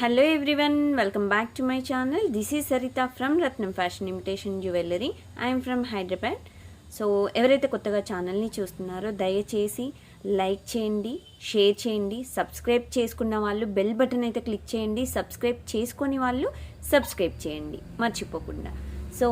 Hello everyone, welcome back to my channel. This is Sarita from Ratnam Fashion Imitation Jewellery. I am from Hyderabad. So ఎవరైతే కొత్తగా ఛానల్ని చూస్తున్నారో దయచేసి like చేయండి, share చేయండి, subscribe చేసుకున్న వాళ్ళు బెల్ బటన్ అయితే క్లిక్ చేయండి, సబ్స్క్రైబ్ చేసుకొని వాళ్ళు సబ్స్క్రైబ్ చేయండి మర్చిపోకుండా. సో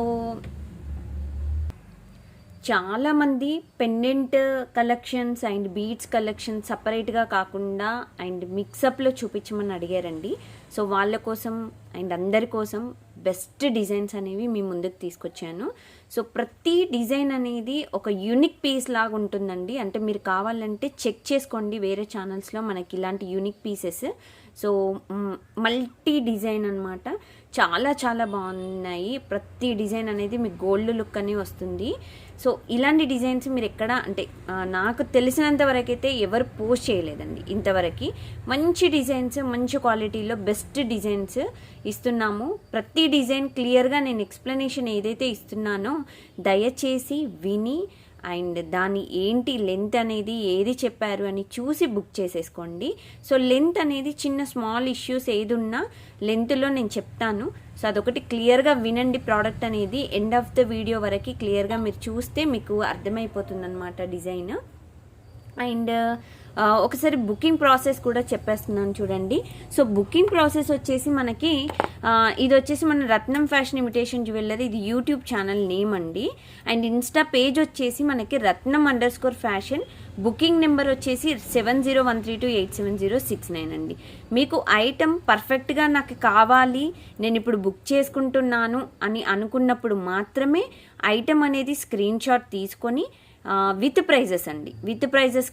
చాలామంది pendant collections and beads collection సపరేట్గా కాకుండా అండ్ మిక్సప్లో చూపించమని అడిగారండి. సో వాళ్ళ కోసం అండ్ అందరి కోసం బెస్ట్ డిజైన్స్ అనేవి మీ ముందుకు తీసుకొచ్చాను. సో ప్రతి డిజైన్ అనేది ఒక యూనిక్ పీస్ లాగా ఉంటుందండి. అంటే మీరు కావాలంటే చెక్ చేసుకోండి, వేరే ఛానల్స్లో మనకి ఇలాంటి unique pieces. So multi design అనమాట, చాలా చాలా బాగున్నాయి. ప్రతి డిజైన్ అనేది మీకు గోల్డ్ లుక్ అని వస్తుంది. సో ఇలాంటి డిజైన్స్ మీరు ఎక్కడ అంటే నాకు తెలిసినంత వరకు అయితే ఎవరు పోస్ట్ చేయలేదండి ఇంతవరకు. మంచి డిజైన్స్, మంచి క్వాలిటీలో బెస్ట్ డిజైన్స్ ఇస్తున్నాము. ప్రతి డిజైన్ క్లియర్గా నేను ఎక్స్ప్లెనేషన్ ఏదైతే ఇస్తున్నానో దయచేసి విని అండ్ దాని ఏంటి లెంత్ అనేది ఏది చెప్పారు అని చూసి బుక్ చేసేసుకోండి. సో లెంత్ అనేది చిన్న స్మాల్ ఇష్యూస్ ఏది ఉన్నా లెంత్లో నేను చెప్తాను. సో అదొకటి క్లియర్గా వినండి. ప్రోడక్ట్ అనేది ఎండ్ ఆఫ్ ద వీడియో వరకు క్లియర్గా మీరు చూస్తే మీకు అర్థమైపోతుంది అన్నమాట డిజైన్. అండ్ ఒకసారి బుకింగ్ ప్రాసెస్ కూడా చెప్పేస్తున్నాను చూడండి. సో బుకింగ్ ప్రాసెస్ వచ్చేసి మనకి ఇది వచ్చేసి మన రత్నం ఫ్యాషన్ ఇమిటేషన్ జ్యువెలరీ, ఇది యూట్యూబ్ ఛానల్ నేమ్ అండి. అండ్ ఇన్స్టా పేజ్ వచ్చేసి మనకి రత్నం_ఫ్యాషన్. బుకింగ్ నెంబర్ వచ్చేసి 7013287069 అండి. మీకు ఐటమ్ పర్ఫెక్ట్గా నాకు కావాలి, నేను ఇప్పుడు బుక్ చేసుకుంటున్నాను అని అనుకున్నప్పుడు మాత్రమే ఐటమ్ అనేది స్క్రీన్ షాట్ తీసుకొని విత్ ప్రైజెస్ అండి, విత్ ప్రైజెస్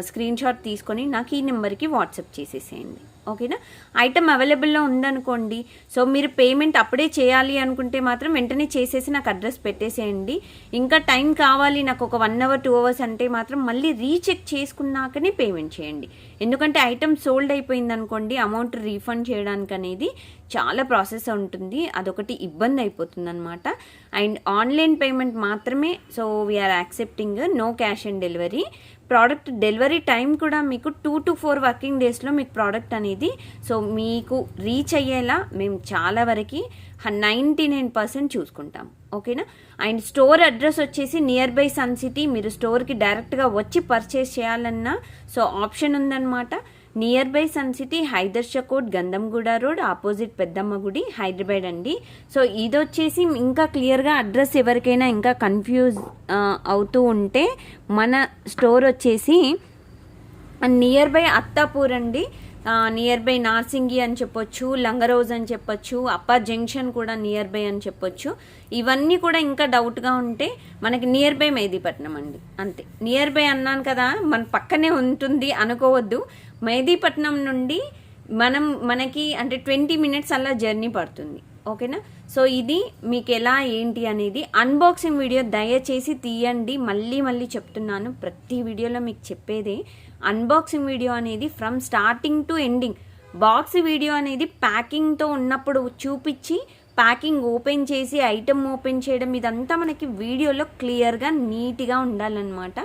స్క్రీన్ షాట్ తీసుకొని నాకు ఈ నెంబర్కి వాట్సాప్ చేసేసేయండి. ఓకేనా? ఐటమ్ అవైలబుల్లో ఉందనుకోండి, సో మీరు పేమెంట్ అప్పుడే చేయాలి అనుకుంటే మాత్రం వెంటనే చేసేసి నాకు అడ్రస్ పెట్టేసేయండి. ఇంకా టైం కావాలి నాకు ఒక 1 hour 2 hours అంటే మాత్రం మళ్ళీ రీచెక్ చేసుకున్నాకనే పేమెంట్ చేయండి. ఎందుకంటే ఐటమ్ సోల్డ్ అయిపోయింది అనుకోండి, అమౌంట్ రీఫండ్ చేయడానికి అనేది చాలా ప్రాసెస్ ఉంటుంది, అదొకటి ఇబ్బంది అయిపోతుంది అనమాట. అండ్ ఆన్లైన్ పేమెంట్ మాత్రమే. So we're accepting, no cash on delivery. Product delivery time కూడా మీకు 2 to 4 వర్కింగ్ డేస్లో మీకు ప్రోడక్ట్ అనేది సో మీకు రీచ్ అయ్యేలా మేము చాలా వరకు 99% చూసుకుంటాం. ఓకేనా? అండ్ స్టోర్ అడ్రస్ వచ్చేసి నియర్ బై సన్ సిటీ. మీరు స్టోర్కి డైరెక్ట్గా వచ్చి పర్చేస్ చేయాలన్నా సో ఆప్షన్ ఉందన్నమాట. Near by Sun City, Hydershakote, Gandhamguda road, opposite Peddamma గుడి, హైదరాబాద్ అండి. సో ఇది వచ్చేసి ఇంకా క్లియర్గా అడ్రస్ ఎవరికైనా ఇంకా కన్ఫ్యూజ్ అవుతూ ఉంటే మన స్టోర్ వచ్చేసి నియర్ బై అత్తాపూర్ అండి. నియర్ బై నార్సింగి అని చెప్పొచ్చు, లంగరోజ్ అని చెప్పొచ్చు, అప్పర్ జంక్షన్ కూడా నియర్ బై అని చెప్పొచ్చు. ఇవన్నీ కూడా ఇంకా డౌట్గా ఉంటే మనకి నియర్ బై మెహదీపట్నం అండి, అంతే. నియర్ బై అన్నాను కదా, మన పక్కనే ఉంటుంది అనుకోవద్దు. మెహదీపట్నం నుండి మనకి అంటే 20 minutes అలా జర్నీ పడుతుంది. ఓకేనా? సో ఇది మీకు ఎలా ఏంటి అనేది అన్బాక్సింగ్ వీడియో దయచేసి తీయండి. మళ్ళీ చెప్తున్నాను, ప్రతి వీడియోలో మీకు చెప్పేదే అన్బాక్సింగ్ వీడియో అనేది from starting to ending. Box video అనేది ప్యాకింగ్తో ఉన్నప్పుడు చూపించి ప్యాకింగ్ ఓపెన్ చేసి ఐటమ్ ఓపెన్ చేయడం ఇదంతా మనకి వీడియోలో క్లియర్గా నీట్గా ఉండాలన్నమాట.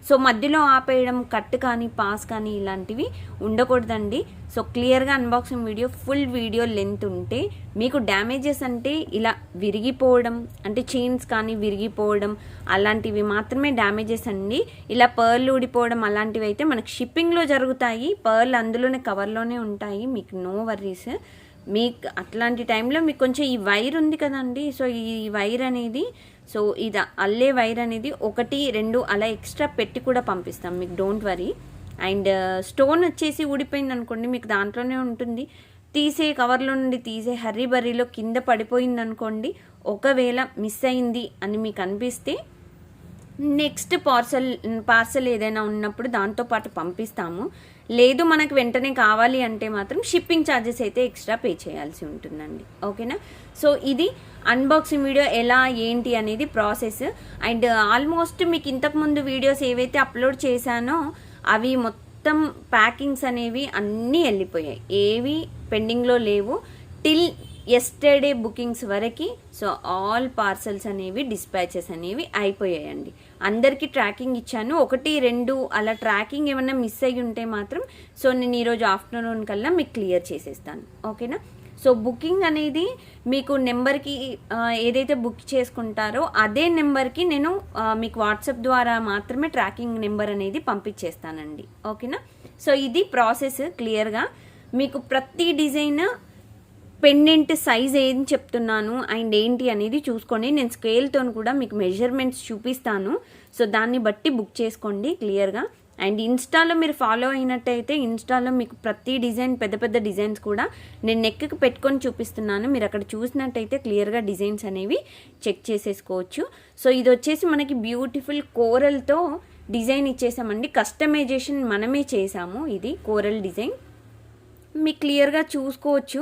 సో మధ్యలో ఆపేయడం, కట్ కానీ పాస్ కానీ ఇలాంటివి ఉండకూడదండి. సో క్లియర్గా unboxing video, full video length ఉంటే మీకు డ్యామేజెస్ అంటే ఇలా విరిగిపోవడం, అంటే చైన్స్ కానీ విరిగిపోవడం అలాంటివి మాత్రమే డ్యామేజెస్ అండి. ఇలా పర్ల్ ఊడిపోవడం అలాంటివి అయితే మనకు షిప్పింగ్లో జరుగుతాయి. పర్ల్ అందులోనే కవర్లోనే ఉంటాయి, మీకు నో వర్రీస్. మీకు అట్లాంటి టైంలో మీకు కొంచెం ఈ వైర్ ఉంది కదండి, సో ఈ వైర్ అనేది సో ఇది అల్లే వైర్ అనేది 1 2 అలా ఎక్స్ట్రా పెట్టి కూడా పంపిస్తాం మీకు, డోంట్ వరీ. అండ్ స్టోన్ వచ్చేసి ఊడిపోయింది అనుకోండి, మీకు దాంట్లోనే ఉంటుంది, తీసే కవర్లో నుండి తీసే హర్రీ బర్రీలో కింద పడిపోయింది అనుకోండి, ఒకవేళ మిస్ అయింది అని మీకు అనిపిస్తే నెక్స్ట్ పార్సల్ ఏదైనా ఉన్నప్పుడు దాంతోపాటు పంపిస్తాము. లేదు మనకు వెంటనే కావాలి అంటే మాత్రం షిప్పింగ్ ఛార్జెస్ అయితే ఎక్స్ట్రా పే చేయాల్సి ఉంటుందండి. ఓకేనా? సో ఇది అన్బాక్సింగ్ వీడియో ఎలా ఏంటి అనేది ప్రాసెస్. అండ్ ఆల్మోస్ట్ మీకు ఇంతకుముందు వీడియోస్ ఏవైతే అప్లోడ్ చేశానో అవి మొత్తం ప్యాకింగ్స్ అనేవి అన్నీ వెళ్ళిపోయాయి, ఏవి పెండింగ్లో లేవు. టిల్ ఎస్టర్డే బుకింగ్స్ వరకు సో ఆల్ పార్సల్స్ అనేవి డిస్పాచెస్ అనేవి అయిపోయాయండి. అందరికీ ట్రాకింగ్ ఇచ్చాను. 1, 2 అలా ట్రాకింగ్ ఏమన్నా మిస్ అయ్యి ఉంటే మాత్రం సో నేను ఈరోజు ఆఫ్టర్నూన్ కల్లా మీకు క్లియర్ చేసేస్తాను. ఓకేనా? సో బుకింగ్ అనేది మీకు నెంబర్కి ఏదైతే బుక్ చేసుకుంటారో అదే నెంబర్కి నేను మీకు వాట్సాప్ ద్వారా మాత్రమే ట్రాకింగ్ నెంబర్ అనేది పంపించేస్తానండి. ఓకేనా? సో ఇది ప్రాసెస్ క్లియర్గా. మీకు ప్రతి డిజైన్ పెండెంట్ సైజ్ ఏం చెప్తున్నాను అండ్ ఏంటి అనేది చూసుకోండి. నేను స్కేల్తో కూడా మీకు మెజర్మెంట్స్ చూపిస్తాను. సో దాన్ని బట్టి బుక్ చేసుకోండి క్లియర్గా. అండ్ ఇన్స్టాలో మీరు ఫాలో అయినట్టయితే ఇన్స్టాలో మీకు ప్రతి డిజైన్ పెద్ద పెద్ద డిజైన్స్ కూడా నేను నెక్కి పెట్టుకొని చూపిస్తున్నాను. మీరు అక్కడ చూసినట్టయితే క్లియర్గా డిజైన్స్ అనేవి చెక్ చేసేసుకోవచ్చు. సో ఇది వచ్చేసి మనకి బ్యూటిఫుల్ కోరల్తో డిజైన్ ఇచ్చేసామండి. కస్టమైజేషన్ మనమే చేసాము. ఇది కోరల్ డిజైన్ మీకు క్లియర్గా చూసుకోవచ్చు.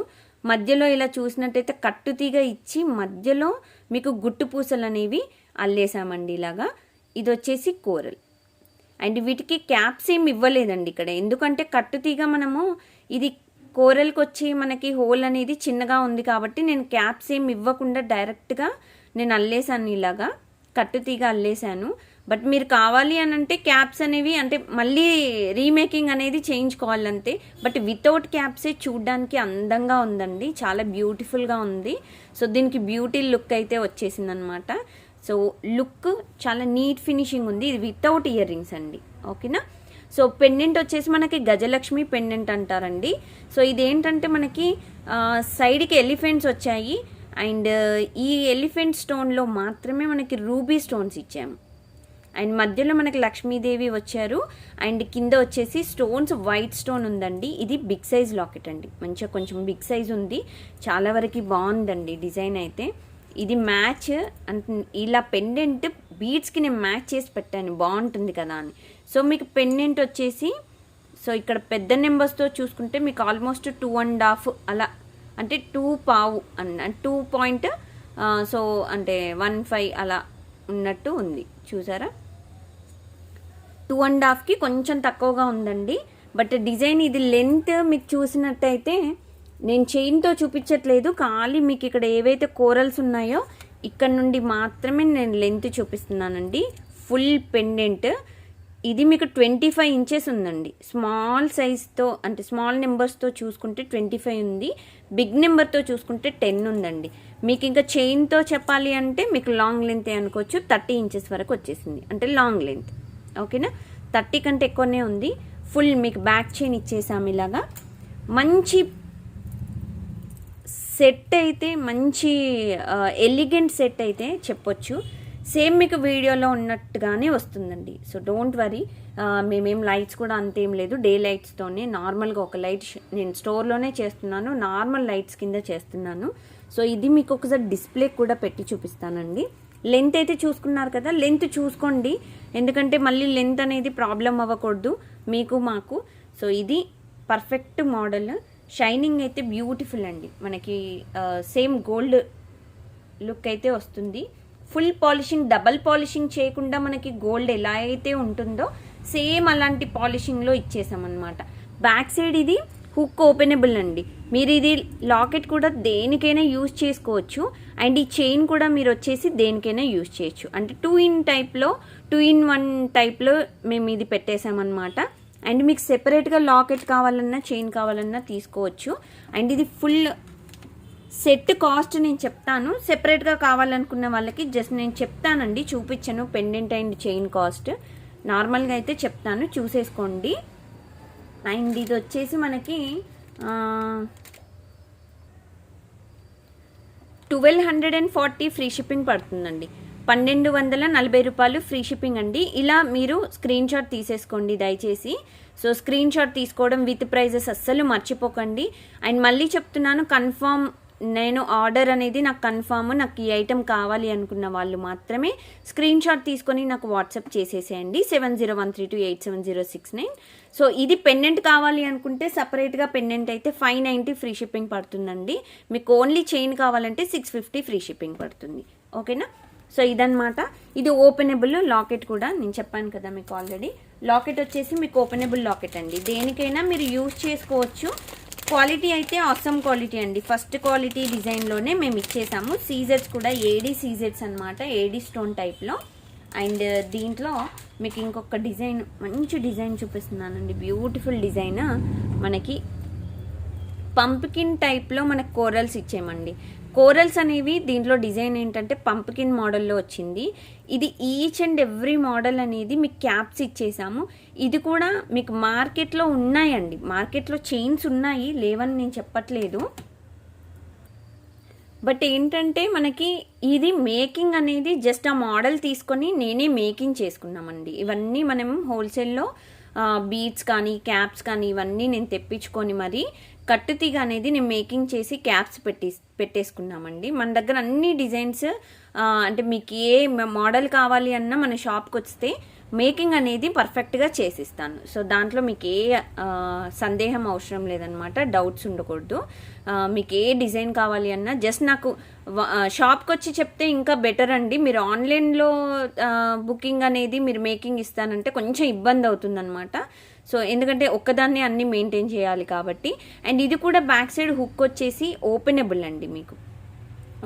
మధ్యలో ఇలా చూసినట్టయితే కట్టుతీగ ఇచ్చి మధ్యలో మీకు గుట్టు పూసలు అనేవి అల్లేసామండి ఇలాగా. ఇది వచ్చేసి కోరల్. అండ్ వీటికి క్యాప్స్ ఏమి ఇవ్వలేదండి ఇక్కడ, ఎందుకంటే కట్టుతీగ మనము ఇది కోరల్కి వచ్చి మనకి హోల్ అనేది చిన్నగా ఉంది కాబట్టి నేను క్యాప్స్ ఏమి ఇవ్వకుండా డైరెక్ట్గా నేను అల్లేసాను, ఇలాగా కట్టుతీగ అల్లేసాను. బట్ మీరు కావాలి అని అంటే క్యాప్స్ అనేవి అంటే మళ్ళీ రీమేకింగ్ అనేది చేయించుకోవాలంతే. బట్ వితౌట్ క్యాప్సే చూడ్డానికి అందంగా ఉందండి, చాలా బ్యూటిఫుల్గా ఉంది. సో దీనికి బ్యూటీ లుక్ అయితే వచ్చేసిందనమాట. సో లుక్ చాలా నీట్ ఫినిషింగ్ ఉంది. ఇది వితౌట్ ఇయర్ రింగ్స్ అండి. ఓకేనా? సో పెండెంట్ వచ్చేసి మనకి గజలక్ష్మి పెండెంట్ అంటారండి. సో ఇదేంటంటే మనకి సైడ్కి ఎలిఫెంట్స్ వచ్చాయి అండ్ ఈ ఎలిఫెంట్ స్టోన్లో మాత్రమే మనకి రూబీ స్టోన్స్ ఇచ్చాము. అండ్ మధ్యలో మనకి లక్ష్మీదేవి వచ్చారు అండ్ కింద వచ్చేసి స్టోన్స్ వైట్ స్టోన్ ఉందండి. ఇది బిగ్ సైజ్ లాకెట్ అండి, మంచిగా కొంచెం బిగ్ సైజ్ ఉంది, చాలా వరకు బాగుందండి డిజైన్ అయితే. ఇది మ్యాచ్ అంటే ఇలా పెండెంట్ బీడ్స్కి నేను మ్యాచ్ చేసి పెట్టాను బాగుంటుంది కదా అని. సో మీకు పెండెంట్ వచ్చేసి సో ఇక్కడ పెద్ద నెంబర్స్తో చూసుకుంటే మీకు ఆల్మోస్ట్ 2.5 అలా అంటే 2.5 అన్న 2 సో అంటే 1.5 అలా ఉన్నట్టు ఉంది చూసారా. 2.5కి కొంచెం తక్కువగా ఉందండి. బట్ డిజైన్ ఇది లెంత్ మీకు చూసినట్టయితే నేను చైన్తో చూపించట్లేదు, ఖాళీ మీకు ఇక్కడ ఏవైతే కోరల్స్ ఉన్నాయో ఇక్కడ నుండి మాత్రమే నేను లెంత్ చూపిస్తున్నానండి. ఫుల్ పెండెంట్ ఇది మీకు 25 ఇంచెస్ ఉందండి. స్మాల్ సైజ్తో అంటే స్మాల్ నెంబర్స్తో చూసుకుంటే 25 ఉంది, బిగ్ నెంబర్తో చూసుకుంటే 10 ఉందండి. మీకు ఇంకా చైన్తో చెప్పాలి అంటే మీకు లాంగ్ లెంత్ అనుకోవచ్చు, 30 ఇంచెస్ వరకు వచ్చేసింది అంటే లాంగ్ లెంత్. ఓకేనా? 30 కంటే ఎక్కువనే ఉంది. ఫుల్ మీకు బ్యాక్ చైన్ ఇచ్చేసాము ఇలాగా. మంచి సెట్ అయితే మంచి ఎలిగెంట్ సెట్ అయితే చెప్పొచ్చు. సేమ్ మీకు వీడియోలో ఉన్నట్టుగానే వస్తుందండి. సో డోంట్ వరీ, మేమేం లైట్స్ కూడా అంతేం లేదు, డే లైట్స్తోనే నార్మల్గా ఒక లైట్ నేను స్టోర్లోనే చేస్తున్నాను, నార్మల్ లైట్స్ కింద చేస్తున్నాను. సో ఇది మీకు ఒకసారి డిస్ప్లే కూడా పెట్టి చూపిస్తానండి. లెంత్ అయితే చూసుకున్నారు కదా, లెంత్ చూసుకోండి, ఎందుకంటే మళ్ళీ లెంత్ అనేది ప్రాబ్లం అవ్వకూడదు మీకు మాకు. సో ఇది పర్ఫెక్ట్ మోడల్. షైనింగ్ అయితే బ్యూటిఫుల్ అండి, మనకి సేమ్ గోల్డ్ లుక్ అయితే వస్తుంది. ఫుల్ పాలిషింగ్, డబల్ పాలిషింగ్ చేయకుండా మనకి గోల్డ్ ఎలా అయితే ఉంటుందో సేమ్ అలాంటి పాలిషింగ్లో ఇచ్చేసామన్నమాట. బ్యాక్ సైడ్ ఇది హుక్ ఓపెనబుల్ అండి, మీరు ఇది లాకెట్ కూడా దేనికైనా యూజ్ చేసుకోవచ్చు. అండ్ ఈ చైన్ కూడా మీరు వచ్చేసి దేనికైనా యూజ్ చేయొచ్చు. అంటే 2-in-1 టైప్లో మేము ఇది పెట్టేసామన్నమాట. అండ్ మీకు సెపరేట్గా లాకెట్ కావాలన్నా చైన్ కావాలన్నా తీసుకోవచ్చు. అండ్ ఇది ఫుల్ సెట్ కాస్ట్ నేను చెప్తాను, సెపరేట్గా కావాలనుకున్న వాళ్ళకి జస్ట్ నేను చెప్తానండి, చూపించను పెండెంట్ అండ్ చైన్ కాస్ట్. నార్మల్గా అయితే చెప్తాను, చూసేసుకోండి. అండ్ ఇది వచ్చేసి మనకి 1240 ఫ్రీ షిప్పింగ్ పడుతుందండి. 1240 రూపాయలు ఫ్రీ షిప్పింగ్ అండి. ఇలా మీరు స్క్రీన్ షాట్ తీసేసుకోండి దయచేసి. సో స్క్రీన్ షాట్ తీసుకోవడం విత్ ప్రైజెస్ అస్సలు మర్చిపోకండి. అండ్ మళ్ళీ చెప్తున్నాను, కన్ఫర్మ్ నేను ఆర్డర్ అనేది నాకు కన్ఫర్మ్, నాకు ఈ ఐటెం కావాలి అనుకున్న వాళ్ళు మాత్రమే స్క్రీన్ షాట్ తీసుకొని నాకు వాట్సాప్ చేసేసేయండి 7013287069. సో ఇది పెండెంట్ కావాలి అనుకుంటే సపరేట్గా పెండెంట్ అయితే 590 ఫ్రీ షిప్పింగ్ పడుతుందండి. మీకు ఓన్లీ చైన్ కావాలంటే 650 ఫ్రీ షిప్పింగ్ పడుతుంది. ఓకేనా? సో ఇదన్నమాట. ఇది ఓపెనబుల్ లాకెట్ కూడా నేను చెప్పాను కదా మీకు ఆల్రెడీ. లాకెట్ వచ్చేసి మీకు ఓపెనబుల్ లాకెట్ అండి, దేనికైనా మీరు యూజ్ చేసుకోవచ్చు. క్వాలిటీ అయితే ఆసమ్ క్వాలిటీ అండి, ఫస్ట్ క్వాలిటీ డిజైన్లోనే మేము ఇచ్చేసాము. సీజెట్స్ కూడా ఏడీ సీజెట్స్ అనమాట, ఏడీ స్టోన్ టైప్లో. అండ్ దీంట్లో మీకు ఇంకొక డిజైన్, మంచి డిజైన్ చూపిస్తున్నానండి. Beautiful design. మనకి పంప్కిన్ టైప్లో మనకు కోరల్స్ ఇచ్చేయమండి. కోరల్స్ అనేవి దీంట్లో డిజైన్ ఏంటంటే పంప్కిన్ మోడల్లో వచ్చింది. ఇది ఈచ్ అండ్ ఎవ్రీ మోడల్ అనేది మీకు క్యాప్స్ ఇచ్చేసాము. ఇది కూడా మీకు మార్కెట్లో ఉన్నాయండి, మార్కెట్లో చైన్స్ ఉన్నాయి, లేవని నేను చెప్పట్లేదు. బట్ ఏంటంటే మనకి ఇది మేకింగ్ అనేది జస్ట్ ఆ మోడల్ తీసుకొని నేనే మేకింగ్ చేసుకున్నామండి. ఇవన్నీ మనం హోల్సేల్లో బీడ్స్ కానీ క్యాప్స్ కానీ ఇవన్నీ నేను తెప్పించుకొని మరి కట్టుతీగ అనేది నేను మేకింగ్ చేసి క్యాప్స్ పెట్టేసుకున్నామండి. మన దగ్గర అన్ని డిజైన్స్ అంటే మీకు ఏ మోడల్ కావాలి అన్నా మన షాప్కి వస్తే మేకింగ్ అనేది పర్ఫెక్ట్గా చేసిస్తాను. సో దాంట్లో మీకు ఏ సందేహం అవసరం లేదనమాట, డౌట్స్ ఉండకూడదు. మీకు ఏ డిజైన్ కావాలి అన్నా జస్ట్ నాకు షాప్కి వచ్చి చెప్తే ఇంకా బెటర్ అండి. మీరు ఆన్లైన్లో బుకింగ్ అనేది మీరు మేకింగ్ ఇస్తానంటే కొంచెం ఇబ్బంది అవుతుందన్నమాట. సో ఎందుకంటే ఒక్కదాన్ని అన్ని మెయింటైన్ చేయాలి కాబట్టి. అండ్ ఇది కూడా బ్యాక్ సైడ్ హుక్ వచ్చేసి ఓపెనబుల్ అండి మీకు,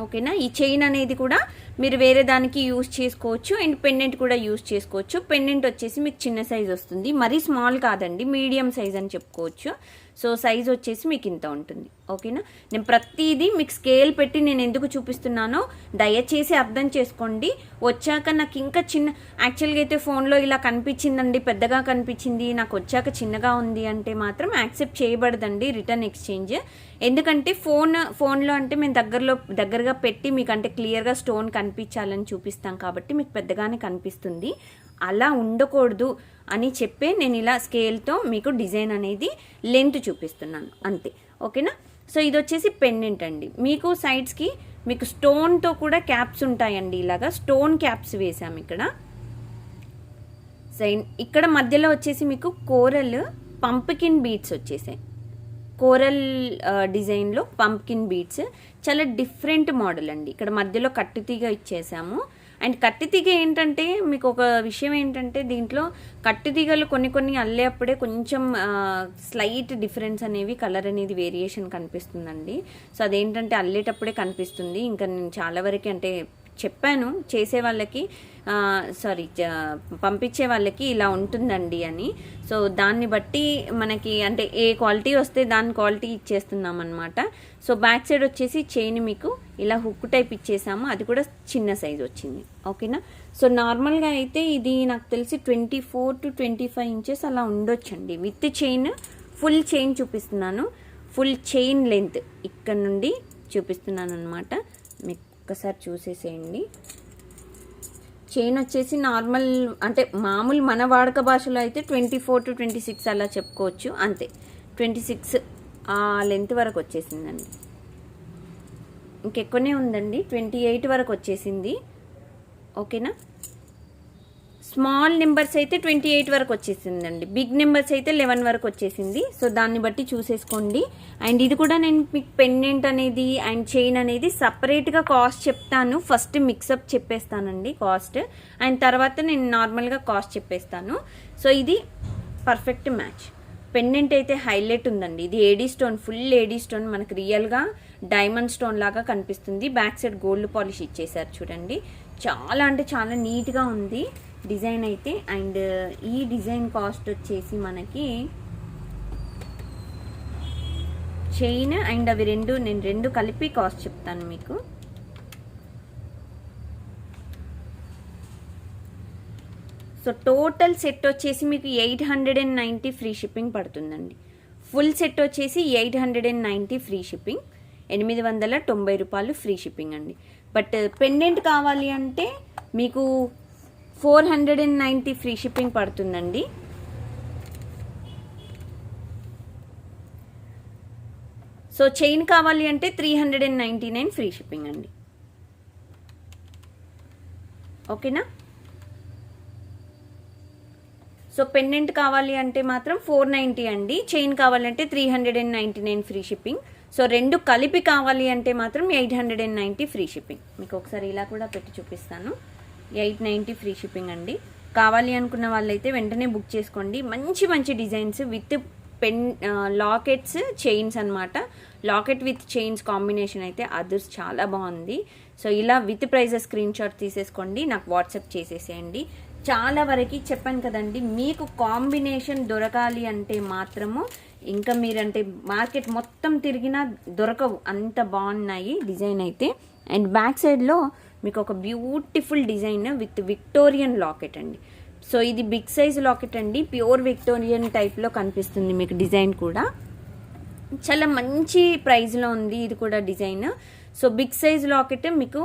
ఓకేనా. ఈ చైన్ అనేది కూడా మీరు వేరే దానికి యూజ్ చేసుకోవచ్చు అండ్ పెండెంట్ కూడా యూజ్ చేసుకోవచ్చు. పెండెంట్ వచ్చేసి మీకు చిన్న సైజ్ వస్తుంది, మరీ స్మాల్ కాదండి, మీడియం సైజ్ అని చెప్పుకోవచ్చు. సో సైజ్ వచ్చేసి మీకు ఇంత ఉంటుంది, ఓకేనా. నేను ప్రతిదీ మీకు స్కేల్ పెట్టి నేను ఎందుకు చూపిస్తున్నానో దయచేసి అర్థం చేసుకోండి. వచ్చాక నాకు ఇంకా చిన్న, యాక్చువల్గా అయితే ఫోన్లో ఇలా కనిపించిందండి, పెద్దగా కనిపించింది, నాకు వచ్చాక చిన్నగా ఉంది అంటే మాత్రం యాక్సెప్ట్ చేయబడదండి రిటర్న్ ఎక్స్చేంజ్. ఎందుకంటే ఫోన్లో అంటే మేము దగ్గరగా పెట్టి మీకు అంటే క్లియర్గా స్టోన్ కనిపించాలని చూపిస్తాం కాబట్టి మీకు పెద్దగానే కనిపిస్తుంది. అలా ఉండకూడదు అని చెప్పే నేను ఇలా స్కేల్తో మీకు డిజైన్ అనేది లెంత్ చూపిస్తున్నాను అంతే, ఓకేనా. సో ఇది వచ్చేసి పెండెంట్ అండి. మీకు సైడ్స్కి మీకు స్టోన్తో కూడా క్యాప్స్ ఉంటాయండి, ఇలాగా స్టోన్ క్యాప్స్ వేసాము ఇక్కడ. ఇక్కడ మధ్యలో వచ్చేసి మీకు కోరల్ పంప్కిన్ బీడ్స్ వచ్చేసాయి. కోరల్ డిజైన్లో పంప్కిన్ బీడ్స్ చాలా డిఫరెంట్ మోడల్ అండి. ఇక్కడ మధ్యలో కట్టుతీగ ఇచ్చేసాము. అండ్ కట్టుతీగ ఏంటంటే మీకు ఒక విషయం ఏంటంటే దీంట్లో కట్టుతీగలు కొన్ని అల్లేప్పుడే కొంచెం స్లైట్ డిఫరెన్స్ అనేవి కలర్ అనేది వేరియేషన్ కనిపిస్తుందండి. సో అదేంటంటే అల్లేటప్పుడే కనిపిస్తుంది. ఇంకా నేను చాలా వరకు అంటే చెప్పాను చేసే వాళ్ళకి, పంపించే వాళ్ళకి ఇలా ఉంటుందండి అని. సో దాన్ని బట్టి మనకి అంటే ఏ క్వాలిటీ వస్తే దాని క్వాలిటీ ఇచ్చేస్తున్నాం అనమాట. సో బ్యాక్ సైడ్ వచ్చేసి చైన్ మీకు ఇలా హుక్ టైప్ ఇచ్చేసాము, అది కూడా చిన్న సైజ్ వచ్చింది, ఓకేనా. సో నార్మల్గా అయితే ఇది నాకు తెలిసి 24 to 25 ఇంచెస్ అలా ఉండొచ్చండి. విత్ చైన్, ఫుల్ చైన్ చూపిస్తున్నాను, ఫుల్ చైన్ లెంత్ ఇక్కడ నుండి చూపిస్తున్నాను అనమాట. మీకు ఒక్కసారి చూసేసేయండి. చైన్ వచ్చేసి నార్మల్ అంటే మామూలు మన వాడక భాషలో అయితే 24 to 26 అలా చెప్పుకోవచ్చు, అంతే. 26 ఆ లెంత్ వరకు వచ్చేసిందండి, ఇంకెక్కువనే ఉందండి, 28 వరకు వచ్చేసింది, ఓకేనా. స్మాల్ నెంబర్స్ అయితే 28 వరకు వచ్చేసిందండి, బిగ్ నెంబర్స్ అయితే 11 వరకు వచ్చేసింది. సో దాన్ని బట్టి చూసేసుకోండి. అండ్ ఇది కూడా నేను మీకు పెండెంట్ అనేది అండ్ చైన్ అనేది సపరేట్గా కాస్ట్ చెప్తాను. ఫస్ట్ మిక్సప్ చెప్పేస్తానండి కాస్ట్, అండ్ తర్వాత నేను నార్మల్గా కాస్ట్ చెప్పేస్తాను. సో ఇది పర్ఫెక్ట్ మ్యాచ్. పెండెంట్ అయితే హైలైట్ ఉందండి. ఇది AD stone, full AD stone, మనకు రియల్గా డైమండ్ స్టోన్ లాగా కనిపిస్తుంది. బ్యాక్ సైడ్ గోల్డ్ పాలిష్ ఇచ్చేసారు చూడండి. చాలా అంటే చాలా నీట్గా ఉంది డిజైన్ అయితే. అండ్ ఈ డిజైన్ కాస్ట్ వచ్చేసి మనకి చైన్ అండ్ అవి నేను రెండు కలిపి కాస్ట్ చెప్తాను మీకు. సో టోటల్ సెట్ వచ్చేసి మీకు 890 ఫ్రీ షిప్పింగ్ పడుతుందండి. ఫుల్ సెట్ వచ్చేసి 890 ఫ్రీ షిప్పింగ్, 890 రూపాయలు ఫ్రీ షిప్పింగ్ అండి. బట్ పెండెంట్ కావాలి అంటే మీకు 490 ఫ్రీ షిప్పింగ్ పడుతుందండి. సో చైన్ కావాలి అంటే 399 ఫ్రీ షిప్పింగ్ అండి, ఓకేనా. సో పెండెంట్ కావాలి అంటే మాత్రం 490 అండి, చైన్ కావాలంటే 399 ఫ్రీ షిప్పింగ్. సో రెండు కలిపి కావాలి అంటే మాత్రం 890 ఫ్రీ షిప్పింగ్. మీకు ఒకసారి ఇలా కూడా పెట్టి చూపిస్తాను. 890 ఫ్రీ షిప్పింగ్ అండి. కావాలి అనుకున్న వాళ్ళైతే వెంటనే బుక్ చేసుకోండి. మంచి మంచి డిజైన్స్ విత్ లాకెట్స్ చైన్స్ అనమాట. లాకెట్ విత్ చైన్స్ కాంబినేషన్ అయితే అదర్స్ చాలా బాగుంది. సో ఇలా విత్ ప్రైజెస్ స్క్రీన్ షాట్ తీసేసుకోండి, నాకు వాట్సాప్ చేసేసేయండి. చాలా వరకు చెప్పాను కదండి, మీకు కాంబినేషన్ దొరకాలి అంటే మాత్రము ఇంకా మీరంటే మార్కెట్ మొత్తం తిరిగినా దొరకవు, అంత బాగున్నాయి డిజైన్ అయితే. అండ్ బ్యాక్ సైడ్లో మీకు ఒక beautiful design with Victorian locket అండి. సో ఇది బిగ్ సైజ్ లాకెట్ అండి, ప్యూర్ విక్టోరియన్ టైప్లో కనిపిస్తుంది మీకు డిజైన్ కూడా. చాలా మంచి ప్రైస్లో ఉంది ఇది కూడా design. So big size locket మీకు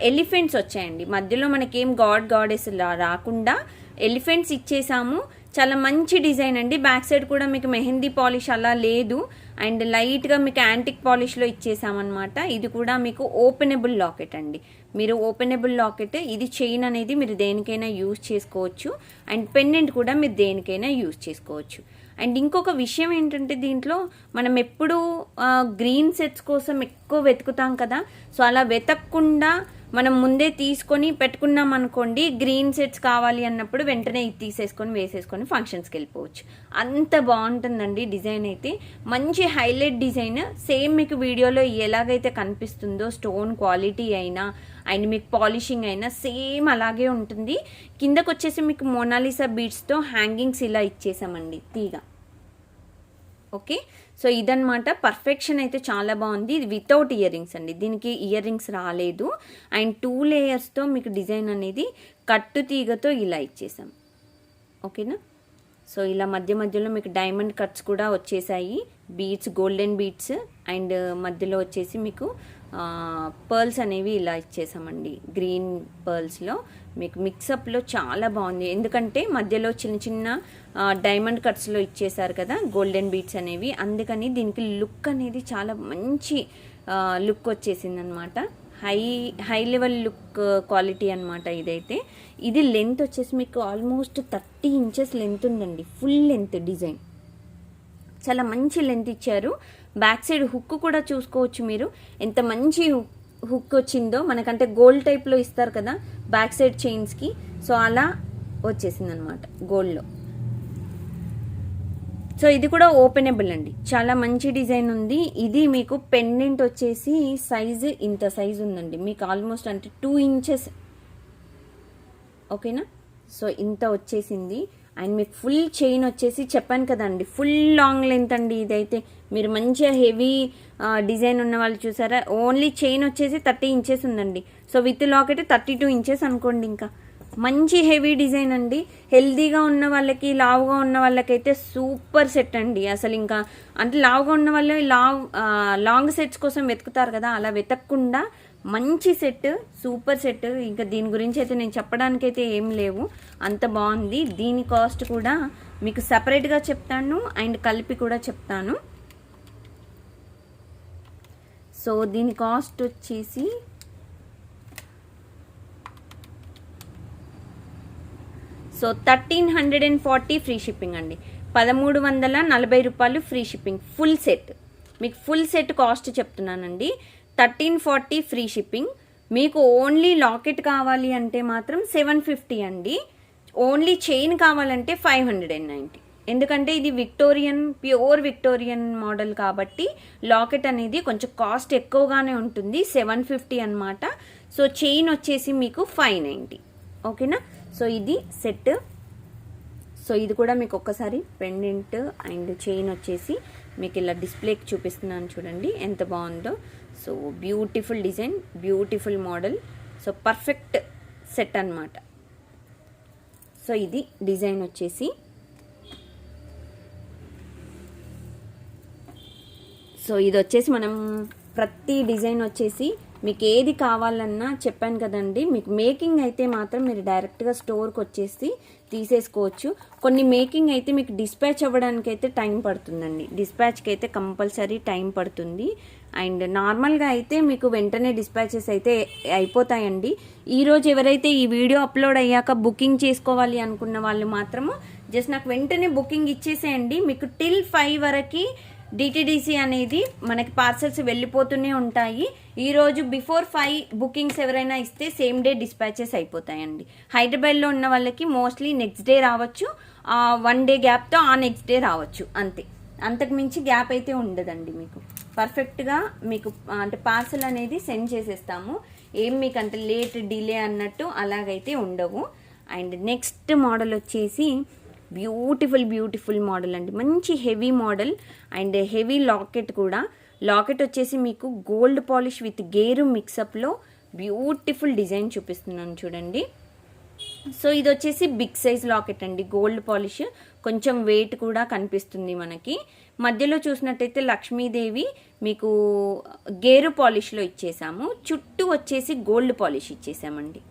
ఎలిఫెంట్స్ వచ్చాయండి మధ్యలో, మనకేం గాడెస్ రాకుండా ఎలిఫెంట్స్ ఇచ్చేసాము. చాలా మంచి డిజైన్ అండి. బ్యాక్ సైడ్ కూడా మీకు మెహందీ పాలిష్ అలా లేదు, అండ్ లైట్గా మీకు యాంటిక్ పాలిష్లో ఇచ్చేసామన్నమాట. ఇది కూడా మీకు ఓపెనబుల్ లాకెట్ అండి. మీరు ఓపెనబుల్ లాకెట్, ఇది చైన్ అనేది మీరు దేనికైనా యూజ్ చేసుకోవచ్చు, అండ్ పెండెంట్ కూడా మీరు దేనికైనా యూజ్ చేసుకోవచ్చు. అండ్ ఇంకొక విషయం ఏంటంటే దీంట్లో మనం ఎప్పుడు గ్రీన్ సెట్స్ కోసం ఎక్కువ వెతుకుతాం కదా, సో అలా వెతకకుండా మనం ముందే తీసుకొని పెట్టుకున్నాం అనుకోండి, గ్రీన్ సెట్స్ కావాలి అన్నప్పుడు వెంటనే ఇది తీసేసుకొని వేసేసుకొని ఫంక్షన్స్కి వెళ్ళిపోవచ్చు. అంత బాగుంటుందండి డిజైన్ అయితే, మంచి హైలైట్ డిజైన్. సేమ్ మీకు వీడియోలో ఎలాగైతే కనిపిస్తుందో స్టోన్ క్వాలిటీ అయినా అండ్ మీకు పాలిషింగ్ అయినా సేమ్ అలాగే ఉంటుంది. కిందకు వచ్చేసి మీకు మోనాలిసా బీడ్స్తో హ్యాంగింగ్స్ ఇలా ఇచ్చేసామండి తీగ. ఓకే, సో ఇదన్నమాట. పర్ఫెక్షన్ అయితే చాలా బాగుంది. ఇది వితౌట్ ఇయర్ రింగ్స్ అండి, దీనికి ఇయర్ రింగ్స్ రాలేదు. అండ్ 2 లేయర్స్తో మీకు డిజైన్ అనేది కట్టు తీగతో ఇలా ఇచ్చేసాం. ఓకేనా, సో ఇలా మధ్య మధ్యలో మీకు డైమండ్ కట్స్ కూడా వచ్చేసాయి, బీడ్స్, గోల్డెన్ బీడ్స్, అండ్ మధ్యలో వచ్చేసి మీకు పర్ల్స్ అనేవి ఇలా ఇచ్చేసామండి. గ్రీన్ పర్ల్స్లో మీకు మిక్సప్లో చాలా బాగుంది, ఎందుకంటే మధ్యలో చిన్న చిన్న డైమండ్ కట్స్లో ఇచ్చేసారు కదా గోల్డెన్ బీడ్స్ అనేవి, అందుకని దీనికి లుక్ అనేది చాలా మంచి లుక్ వచ్చేసింది అనమాట. హై లెవెల్ లుక్ క్వాలిటీ అనమాట ఇదైతే. ఇది లెంత్ వచ్చేసి మీకు ఆల్మోస్ట్ 30 ఇంచెస్ లెంత్ ఉందండి, ఫుల్ లెంత్ డిజైన్, చాలా మంచి లెంత్ ఇచ్చారు. బ్యాక్ సైడ్ హుక్ కూడా చూసుకోవచ్చు మీరు, ఎంత మంచి హుక్ వచ్చిందో. మనకంటే గోల్డ్ టైప్లో ఇస్తారు కదా బ్యాక్ సైడ్ చైన్స్కి, సో అలా వచ్చేసింది అనమాట గోల్డ్లో. సో ఇది కూడా ఓపెనబుల్ అండి, చాలా మంచి డిజైన్ ఉంది. ఇది మీకు పెండెంట్ వచ్చేసి సైజు ఇంత సైజు ఉందండి మీకు, ఆల్మోస్ట్ అంటే 2 ఇంచెస్. ఓకేనా, సో ఇంత వచ్చేసింది. అండ్ మీకు ఫుల్ చైన్ వచ్చేసి చెప్పాను కదండి, ఫుల్ లాంగ్ లెంత్ అండి ఇదైతే. మీరు మంచిగా హెవీ డిజైన్ ఉన్న వాళ్ళు చూసారా, ఓన్లీ చైన్ వచ్చేసి 30 ఇంచెస్ ఉందండి. సో విత్ లాకెట్ 32 ఇంచెస్ అనుకోండి. ఇంకా మంచి హెవీ డిజైన్ అండి. హెల్దీగా ఉన్న వాళ్ళకి, లావుగా ఉన్న వాళ్ళకైతే సూపర్ సెట్ అండి అసలు. ఇంకా అంటే లావుగా ఉన్న వాళ్ళు లాంగ్ సెట్స్ కోసం వెతుకుతారు కదా, అలా వెతకకుండా మంచి సెట్, సూపర్ సెట్. ఇంకా దీని గురించి అయితే నేను చెప్పడానికైతే ఏం లేవు, అంత బాగుంది. దీని కాస్ట్ కూడా మీకు సపరేట్గా చెప్తాను అండ్ కలిపి కూడా చెప్తాను. సో దీని కాస్ట్ వచ్చేసి సో 1340 ఫ్రీ షిప్పింగ్ అండి, 1340 రూపాయలు ఫ్రీ షిప్పింగ్. ఫుల్ సెట్ మీకు ఫుల్ సెట్ కాస్ట్ చెప్తున్నానండి, 1340 ఫ్రీ షిప్పింగ్. మీకు ఓన్లీ లాకెట్ కావాలి అంటే మాత్రం 750 అండి, ఓన్లీ చైన్ కావాలంటే 590. ఎందుకంటే ఇది విక్టోరియన్, ప్యూర్ విక్టోరియన్ మోడల్ కాబట్టి లాకెట్ అనేది కొంచెం కాస్ట్ ఎక్కువగానే ఉంటుంది, 750 అనమాట. సో చైన్ వచ్చేసి మీకు 590. ఓకేనా, సో ఇది సెట్. సో ఇది కూడా మీకు ఒక్కసారి పెండెంట్ అండ్ చైన్ వచ్చేసి మీకు ఇలా డిస్ప్లేకి చూపిస్తున్నాను చూడండి ఎంత బాగుందో. So beautiful design, beautiful model, so perfect set అన్నమాట. సో ఇది డిజైన్ వచ్చేసి. సో ఇది వచ్చేసి మనం ప్రతి డిజైన్ వచ్చేసి మీకు ఏది కావాలన్నా చెప్పాను కదండి, మీకు మేకింగ్ అయితే మాత్రం మీరు డైరెక్ట్గా స్టోర్కి వచ్చేసి తీసేసుకోవచ్చు. కొన్ని మేకింగ్ అయితే మీకు డిస్పాచ్ అవ్వడానికి అయితే టైం పడుతుందండి, డిస్పాచ్కి అయితే కంపల్సరీ టైం పడుతుంది. అండ్ నార్మల్గా అయితే మీకు వెంటనే డిస్పాచెస్ అయితే అయిపోతాయండి. ఈరోజు ఎవరైతే ఈ వీడియో అప్లోడ్ అయ్యాక బుకింగ్ చేసుకోవాలి అనుకున్న వాళ్ళు మాత్రము జస్ట్ నాకు వెంటనే బుకింగ్ ఇచ్చేసేయండి. మీకు till 5 వరకు డిటిడిసి అనేది మనకి పార్సల్స్ వెళ్ళిపోతూనే ఉంటాయి. ఈరోజు బిఫోర్ 5 బుకింగ్స్ ఎవరైనా ఇస్తే సేమ్ డే డిస్పాచెస్ అయిపోతాయండి. హైదరాబాద్లో ఉన్న వాళ్ళకి మోస్ట్లీ నెక్స్ట్ డే రావచ్చు, 1 డే గ్యాప్తో ఆ నెక్స్ట్ డే రావచ్చు, అంతే. అంతకు మించి గ్యాప్ అయితే ఉండదండి. మీకు పర్ఫెక్ట్గా మీకు అంటే పార్సల్ అనేది సెండ్ చేసేస్తాము. ఏం మీకు అంటే లేట్ డిలే అన్నట్టు అలాగైతే ఉండవు. అండ్ నెక్స్ట్ మోడల్ వచ్చేసి బ్యూటిఫుల్ మోడల్ అండి. మంచి heavy model and heavy locket కూడా. లాకెట్ వచ్చేసి మీకు గోల్డ్ పాలిష్ విత్ గేరు మిక్సప్లో బ్యూటిఫుల్ డిజైన్ చూపిస్తున్నాను చూడండి. సో ఇది వచ్చేసి బిగ్ సైజ్ లాకెట్ అండి, గోల్డ్ పాలిష్, కొంచెం వెయిట్ కూడా కనిపిస్తుంది మనకి. మధ్యలో చూసినట్టయితే లక్ష్మీదేవి మీకు గేరు పాలిష్లో ఇచ్చేసాము, చుట్టూ వచ్చేసి గోల్డ్ పాలిష్ ఇచ్చేసామండి.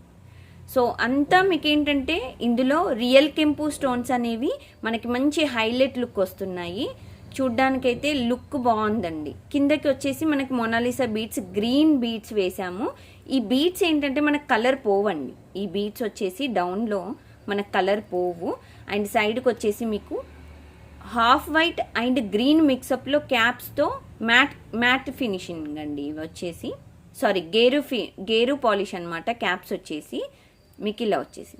సో అంతా మీకు ఏంటంటే ఇందులో రియల్ కెంపు స్టోన్స్ అనేవి మనకి మంచి హైలైట్ లుక్ వస్తున్నాయి. చూడ్డానికైతే లుక్ బాగుందండి. కిందకి వచ్చేసి మనకి మొనాలిసా బీడ్స్, గ్రీన్ బీడ్స్ వేసాము. ఈ బీడ్స్ ఏంటంటే మనకు కలర్ పోవండి. ఈ బీడ్స్ వచ్చేసి డౌన్లో మనకు కలర్ పోవు. అండ్ సైడ్కి వచ్చేసి మీకు హాఫ్ వైట్ అండ్ గ్రీన్ మిక్సప్లో క్యాప్స్తో మ్యాట్ ఫినిషింగ్ అండి. ఇవి వచ్చేసి సారీ గేరు పాలిష్ అనమాట. క్యాప్స్ వచ్చేసి మీకు ఇలా వచ్చేసి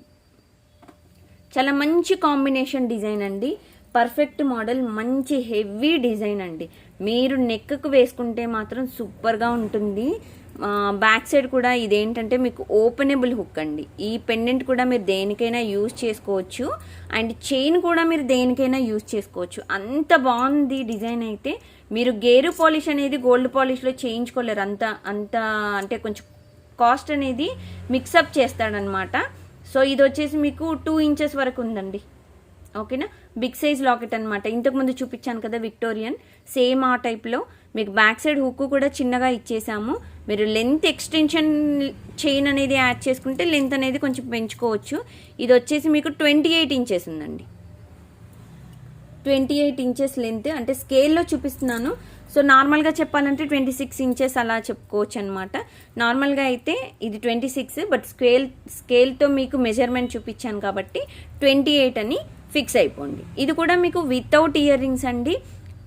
చాలా మంచి కాంబినేషన్ డిజైన్ అండి. పర్ఫెక్ట్ మోడల్, మంచి హెవీ డిజైన్ అండి. మీరు నెక్కు వేసుకుంటే మాత్రం సూపర్గా ఉంటుంది. బ్యాక్ సైడ్ కూడా ఇదేంటంటే మీకు ఓపెనబుల్ హుక్ అండి. ఈ పెండెంట్ కూడా మీరు దేనికైనా యూజ్ చేసుకోవచ్చు అండ్ చైన్ కూడా మీరు దేనికైనా యూజ్ చేసుకోవచ్చు. అంత బాగుంది డిజైన్ అయితే. మీరు గేరు పాలిష్ అనేది గోల్డ్ పాలిష్లో చేయించుకోలేరు. అంత అంటే కొంచెం కాస్ట్ అనేది మిక్సప్ చేస్తాడనమాట. సో ఇది వచ్చేసి మీకు 2 ఇంచెస్ వరకు ఉందండి. ఓకేనా, బిగ్ సైజ్ లాకెట్ అనమాట. ఇంతకుముందు చూపించాను కదా విక్టోరియన్, సేమ్ ఆ టైప్లో మీకు బ్యాక్ సైడ్ హుక్ కూడా చిన్నగా ఇచ్చేసాము. మీరు లెంత్ ఎక్స్టెన్షన్ చైన్ అనేది యాడ్ చేసుకుంటే లెంత్ అనేది కొంచెం పెంచుకోవచ్చు. ఇది వచ్చేసి మీకు 28 ఇంచెస్ ఉందండి. 28 ఇంచెస్ లెంత్ అంటే స్కేల్లో చూపిస్తున్నాను. సో నార్మల్గా చెప్పాలంటే 26 ఇంచెస్ అలా చెప్పుకోవచ్చు అనమాట. నార్మల్గా అయితే ఇది 26, బట్ స్కేల్తో మీకు మెజర్మెంట్ చూపించాను కాబట్టి 28 అని ఫిక్స్ అయిపోండి. ఇది కూడా మీకు వితౌట్ ఇయర్ రింగ్స్ అండి.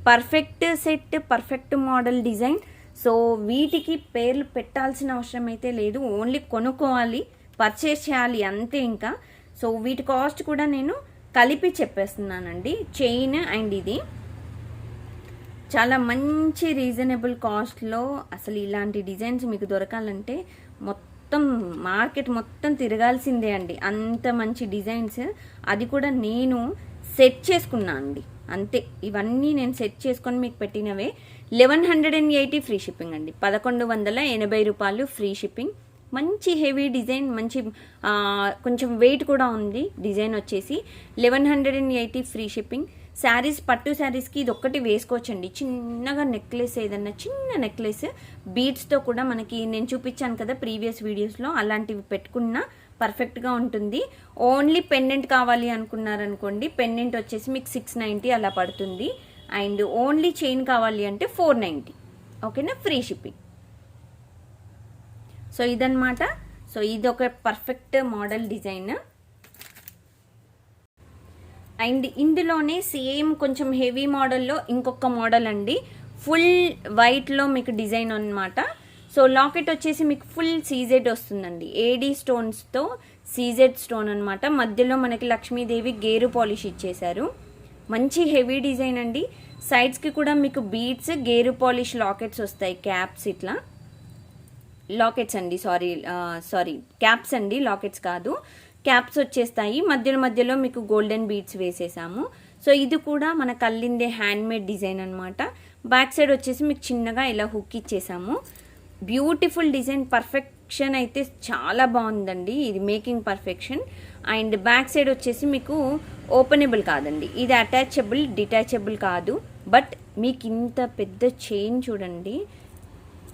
Perfect set, perfect model design. So వీటికి పేర్లు పెట్టాల్సిన అవసరం అయితే లేదు, ఓన్లీ కొనుక్కోవాలి, పర్చేస్ చేయాలి అంతే ఇంకా. సో వీటి కాస్ట్ కూడా నేను కలిపి చెప్పేస్తున్నానండి. చైన్ అండ్ ఇది చాలా మంచి రీజనబుల్ కాస్ట్లో. అసలు ఇలాంటి డిజైన్స్ మీకు దొరకాలంటే మొత్తం మార్కెట్ మొత్తం తిరగాల్సిందే అండి, అంత మంచి డిజైన్స్. అది కూడా నేను సెట్ చేసుకున్నా అండి, అంతే. ఇవన్నీ నేను సెట్ చేసుకొని మీకు పెట్టినవే. 1180 ఫ్రీ షిప్పింగ్ అండి, 1180 రూపాయలు ఫ్రీ షిప్పింగ్. మంచి హెవీ డిజైన్, మంచి కొంచెం వెయిట్ కూడా ఉంది డిజైన్ వచ్చేసి. 1180 ఫ్రీ షిప్పింగ్. శారీస్, పట్టు శారీస్కి ఇది ఒక్కటి వేసుకోవచ్చండి. చిన్నగా నెక్లెస్, ఏదన్నా చిన్న నెక్లెస్ బీడ్స్తో కూడా మనకి నేను చూపించాను కదా ప్రీవియస్ వీడియోస్లో, అలాంటివి పెట్టుకున్నా పర్ఫెక్ట్గా ఉంటుంది. ఓన్లీ పెండెంట్ కావాలి అనుకున్నారనుకోండి, పెండెంట్ వచ్చేసి మీకు 690 అలా పడుతుంది. అండ్ ఓన్లీ చైన్ కావాలి అంటే 490. ఓకేనా, ఫ్రీ షిప్పింగ్. సో ఇదన్నమాట. సో ఇది ఒక పర్ఫెక్ట్ మోడల్ డిజైన్. అండ్ ఇందులోనే సేమ్ కొంచెం హెవీ మోడల్లో ఇంకొక మోడల్ అండి, ఫుల్ వైట్లో మీకు డిజైన్ అనమాట. సో లాకెట్ వచ్చేసి మీకు ఫుల్ సీజెడ్ వస్తుందండి, ఏడీ స్టోన్స్తో సీజెడ్ స్టోన్ అనమాట. మధ్యలో మనకి లక్ష్మీదేవి గేరు పాలిష్ ఇచ్చేశారు. మంచి హెవీ డిజైన్ అండి. సైడ్స్కి కూడా మీకు బీడ్స్, గేరు పాలిష్ లాకెట్స్ వస్తాయి. క్యాప్స్ ఇట్లా లాకెట్స్ అండి, సారీ క్యాప్స్ అండి, లాకెట్స్ కాదు, క్యాప్స్ వచ్చేస్తాయి. మధ్యలో మీకు గోల్డెన్ బీడ్స్ వేసేసాము. సో ఇది కూడా మన కల్లిందే హ్యాండ్మేడ్ డిజైన్ అనమాట. బ్యాక్ సైడ్ వచ్చేసి మీకు చిన్నగా ఇలా హుక్ ఇచ్చేసాము. బ్యూటిఫుల్ డిజైన్, పర్ఫెక్షన్ అయితే చాలా బాగుందండి. ఇది making perfection. And back side వచ్చేసి మీకు ఓపెనబుల్ కాదండి, ఇది అటాచబుల్, డిటాచబుల్ కాదు. బట్ మీకు ఇంత పెద్ద చైన్ చూడండి,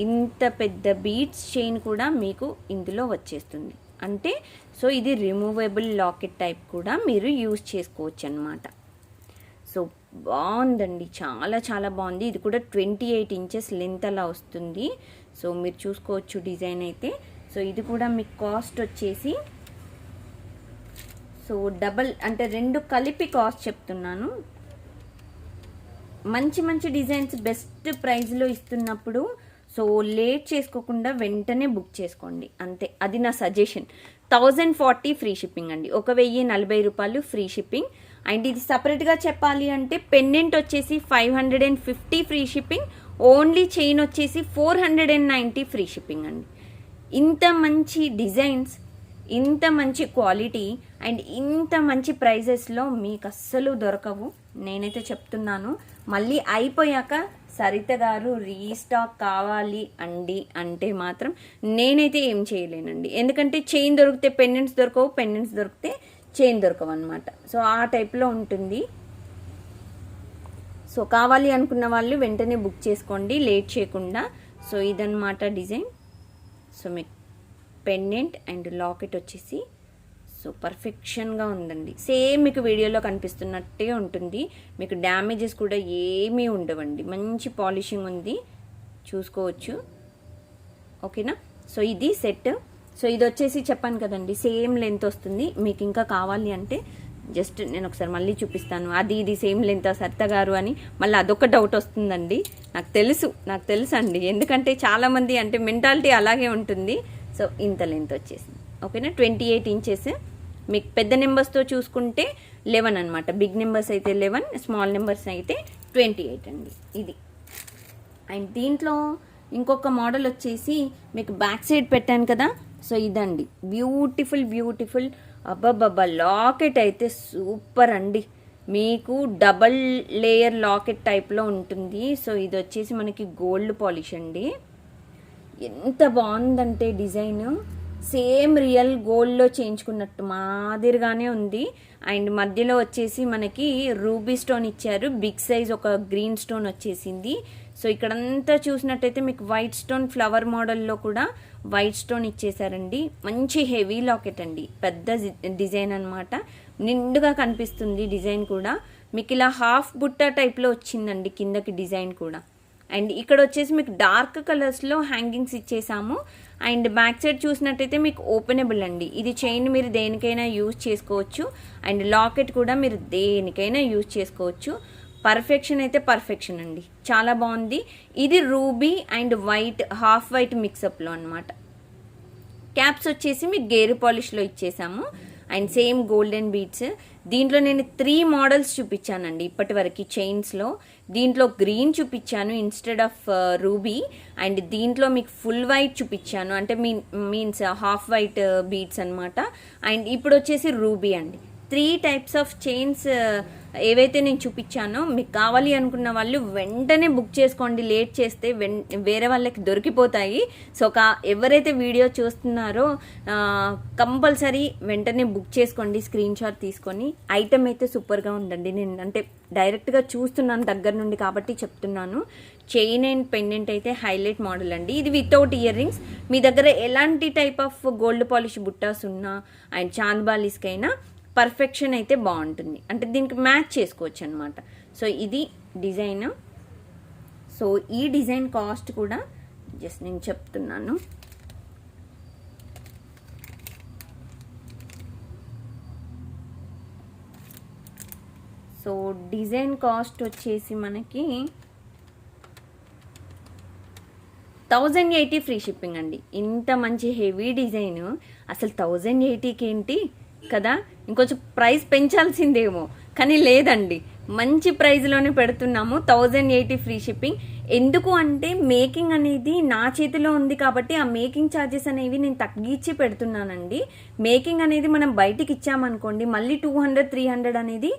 ఇంత పెద్ద బీడ్స్ చైన్ కూడా మీకు ఇందులో వచ్చేస్తుంది. అంటే సో ఇది రిమూవబుల్ లాకెట్ టైప్ కూడా మీరు యూజ్ చేసుకోవచ్చు అనమాట. సో బాగుందండి, చాలా చాలా బాగుంది. ఇది కూడా 28 ఇంచెస్ లెంత్ అలా వస్తుంది. సో మీరు చూసుకోవచ్చు డిజైన్ అయితే. సో ఇది కూడా మీకు కాస్ట్ వచ్చేసి, సో డబల్ అంటే రెండు కలిపి కాస్ట్ చెప్తున్నాను. మంచి మంచి డిజైన్స్ బెస్ట్ ప్రైస్లో ఇస్తున్నప్పుడు సో లేట్ చేసుకోకుండా వెంటనే బుక్ చేసుకోండి అంతే, అది నా సజెషన్. 1040 ఫ్రీ షిప్పింగ్ అండి, 1040 రూపాయలు ఫ్రీ షిప్పింగ్. అండ్ ఇది సపరేట్గా చెప్పాలి అంటే పెండెంట్ వచ్చేసి 550 ఫ్రీ షిప్పింగ్, ఓన్లీ చైన్ వచ్చేసి 490 ఫ్రీ షిప్పింగ్ అండి. ఇంత మంచి డిజైన్స్, ఇంత మంచి క్వాలిటీ అండ్ ఇంత మంచి ప్రైజెస్లో మీకు అస్సలు దొరకవు, నేనైతే చెప్తున్నాను. మళ్ళీ అయిపోయాక సరిత గారు రీస్టాక్ కావాలి అండి అంటే మాత్రం నేనైతే ఏం చేయలేనండి. ఎందుకంటే చైన్ దొరికితే పెండెంట్స్ దొరకవు, పెండెంట్స్ దొరికితే చైన్ దొరకవు అనమాట. సో ఆ టైప్లో ఉంటుంది. సో కావాలి అనుకున్న వాళ్ళు వెంటనే బుక్ చేసుకోండి లేట్ చేయకుండా. సో ఇదన్నమాట డిజైన్. సో మీకు పెండెంట్ అండ్ లాకెట్ వచ్చేసి సో పర్ఫెక్షన్గా ఉందండి, సేమ్ మీకు వీడియోలో కనిపిస్తున్నట్టే ఉంటుంది. మీకు డ్యామేజెస్ కూడా ఏమీ ఉండవండి, మంచి పాలిషింగ్ ఉంది, చూసుకోవచ్చు. ఓకేనా. సో ఇది సెట్. సో ఇది వచ్చేసి చెప్పాను కదండి సేమ్ లెంత్ వస్తుంది. మీకు ఇంకా కావాలి అంటే జస్ట్ నేను ఒకసారి మళ్ళీ చూపిస్తాను. అది ఇది సేమ్ లెంత్ సరిత గారు అని మళ్ళీ అదొక డౌట్ వస్తుందండి. నాకు తెలుసు అండి, ఎందుకంటే చాలామంది అంటే మెంటాలిటీ అలాగే ఉంటుంది. సో ఇంత లెంత్ వచ్చేసింది. ఓకేనా. 28 ఇంచెస్. మీకు పెద్ద నెంబర్స్తో చూసుకుంటే 11 అనమాట. బిగ్ నెంబర్స్ అయితే 11, స్మాల్ నెంబర్స్ అయితే 28 అండి ఇది. అండ్ దీంట్లో ఇంకొక మోడల్ వచ్చేసి మీకు బ్యాక్ సైడ్ పెట్టాను కదా, సో ఇదండి బ్యూటిఫుల్ అబ్బబ్బబ్బా లాకెట్ అయితే సూపర్ అండి. మీకు డబల్ లేయర్ లాకెట్ టైప్లో ఉంటుంది. సో ఇది వచ్చేసి మనకి గోల్డ్ పాలిష్ అండి. ఎంత బాగుందంటే డిజైన్ సేమ్ రియల్ గోల్డ్లో చేయించుకున్నట్టు మాదిరిగానే ఉంది. అండ్ మధ్యలో వచ్చేసి మనకి రూబీ స్టోన్ ఇచ్చారు, బిగ్ సైజ్ ఒక గ్రీన్ స్టోన్ వచ్చేసింది. సో ఇక్కడంతా చూసినట్టయితే మీకు వైట్ స్టోన్ ఫ్లవర్ మోడల్లో కూడా వైట్ స్టోన్ ఇచ్చేసారండి. మంచి హెవీ లాకెట్ అండి, పెద్ద డిజైన్ అనమాట, నిండుగా కనిపిస్తుంది డిజైన్ కూడా. మీకు ఇలా హాఫ్ బుట్ట టైప్లో వచ్చిందండి కిందకి డిజైన్ కూడా. అండ్ ఇక్కడ వచ్చేసి మీకు డార్క్ కలర్స్లో హ్యాంగింగ్స్ ఇచ్చేసాము. అండ్ బ్యాక్ సైడ్ చూసినట్టయితే మీకు ఓపెనబుల్ అండి. ఇది చైన్ మీరు దేనికైనా యూజ్ చేసుకోవచ్చు, అండ్ లాకెట్ కూడా మీరు దేనికైనా యూజ్ చేసుకోవచ్చు. పర్ఫెక్షన్ అయితే పర్ఫెక్షన్ అండి, చాలా బాగుంది. ఇది ruby and white half white మిక్సప్లో అనమాట. క్యాప్స్ వచ్చేసి మీకు గేరు పాలిష్లో ఇచ్చేసాము అండ్ సేమ్ గోల్డెన్ బీడ్స్. దీంట్లో నేను 3 మోడల్స్ చూపించానండి ఇప్పటి వరకు చైన్స్లో. దీంట్లో గ్రీన్ చూపించాను ఇన్స్టెడ్ ఆఫ్ రూబీ, అండ్ దీంట్లో మీకు ఫుల్ వైట్ చూపించాను, అంటే మీన్స్ హాఫ్ వైట్ బీడ్స్ అనమాట. అండ్ ఇప్పుడు వచ్చేసి రూబీ అండి. 3 టైప్స్ ఆఫ్ చైన్స్ ఏవైతే నేను చూపించానో మీకు కావాలి అనుకున్న వాళ్ళు వెంటనే బుక్ చేసుకోండి, లేట్ చేస్తే వేరే వాళ్ళకి దొరికిపోతాయి. సో ఎవరైతే వీడియో చూస్తున్నారో కంపల్సరీ వెంటనే బుక్ చేసుకోండి, స్క్రీన్ షాట్ తీసుకొని. ఐటమ్ అయితే సూపర్గా ఉందండి, నేను అంటే డైరెక్ట్గా చూస్తున్నాను దగ్గర నుండి కాబట్టి చెప్తున్నాను. చైన్ అండ్ పెండెంట్ అయితే హైలైట్ మోడల్ అండి. ఇది వితౌట్ ఇయర్ రింగ్స్. మీ దగ్గర ఎలాంటి టైప్ ఆఫ్ గోల్డ్ పాలిష్ బుట్టాస్ ఉన్నా అండ్ చాంద్బాలీస్కైనా పర్ఫెక్షన్ అయితే బాగుంటుంది, అంటే దీనికి మ్యాచ్ చేసుకోవచ్చు అనమాట. సో ఇది డిజైన్. సో ఈ డిజైన్ కాస్ట్ కూడా జస్ట్ నేను చెప్తున్నాను. సో డిజైన్ కాస్ట్ వచ్చేసి మనకి 1080 ఫ్రీ షిప్పింగ్ అండి. ఇంత మంచి హెవీ డిజైన్ అసలు 1080కి ఏంటి కదా, ఇంకొంచెం ప్రైస్ పెంచాల్సిందేమో కానీ లేదండి, మంచి ప్రైస్లోనే పెడుతున్నాము. 1080 ఫ్రీ షిప్పింగ్. ఎందుకు అంటే మేకింగ్ అనేది నా చేతిలో ఉంది కాబట్టి ఆ మేకింగ్ ఛార్జెస్ అనేవి నేను తగ్గించి పెడుతున్నానండి. మేకింగ్ అనేది మనం బయటికి ఇచ్చామనుకోండి మళ్ళీ 200-300 అనేది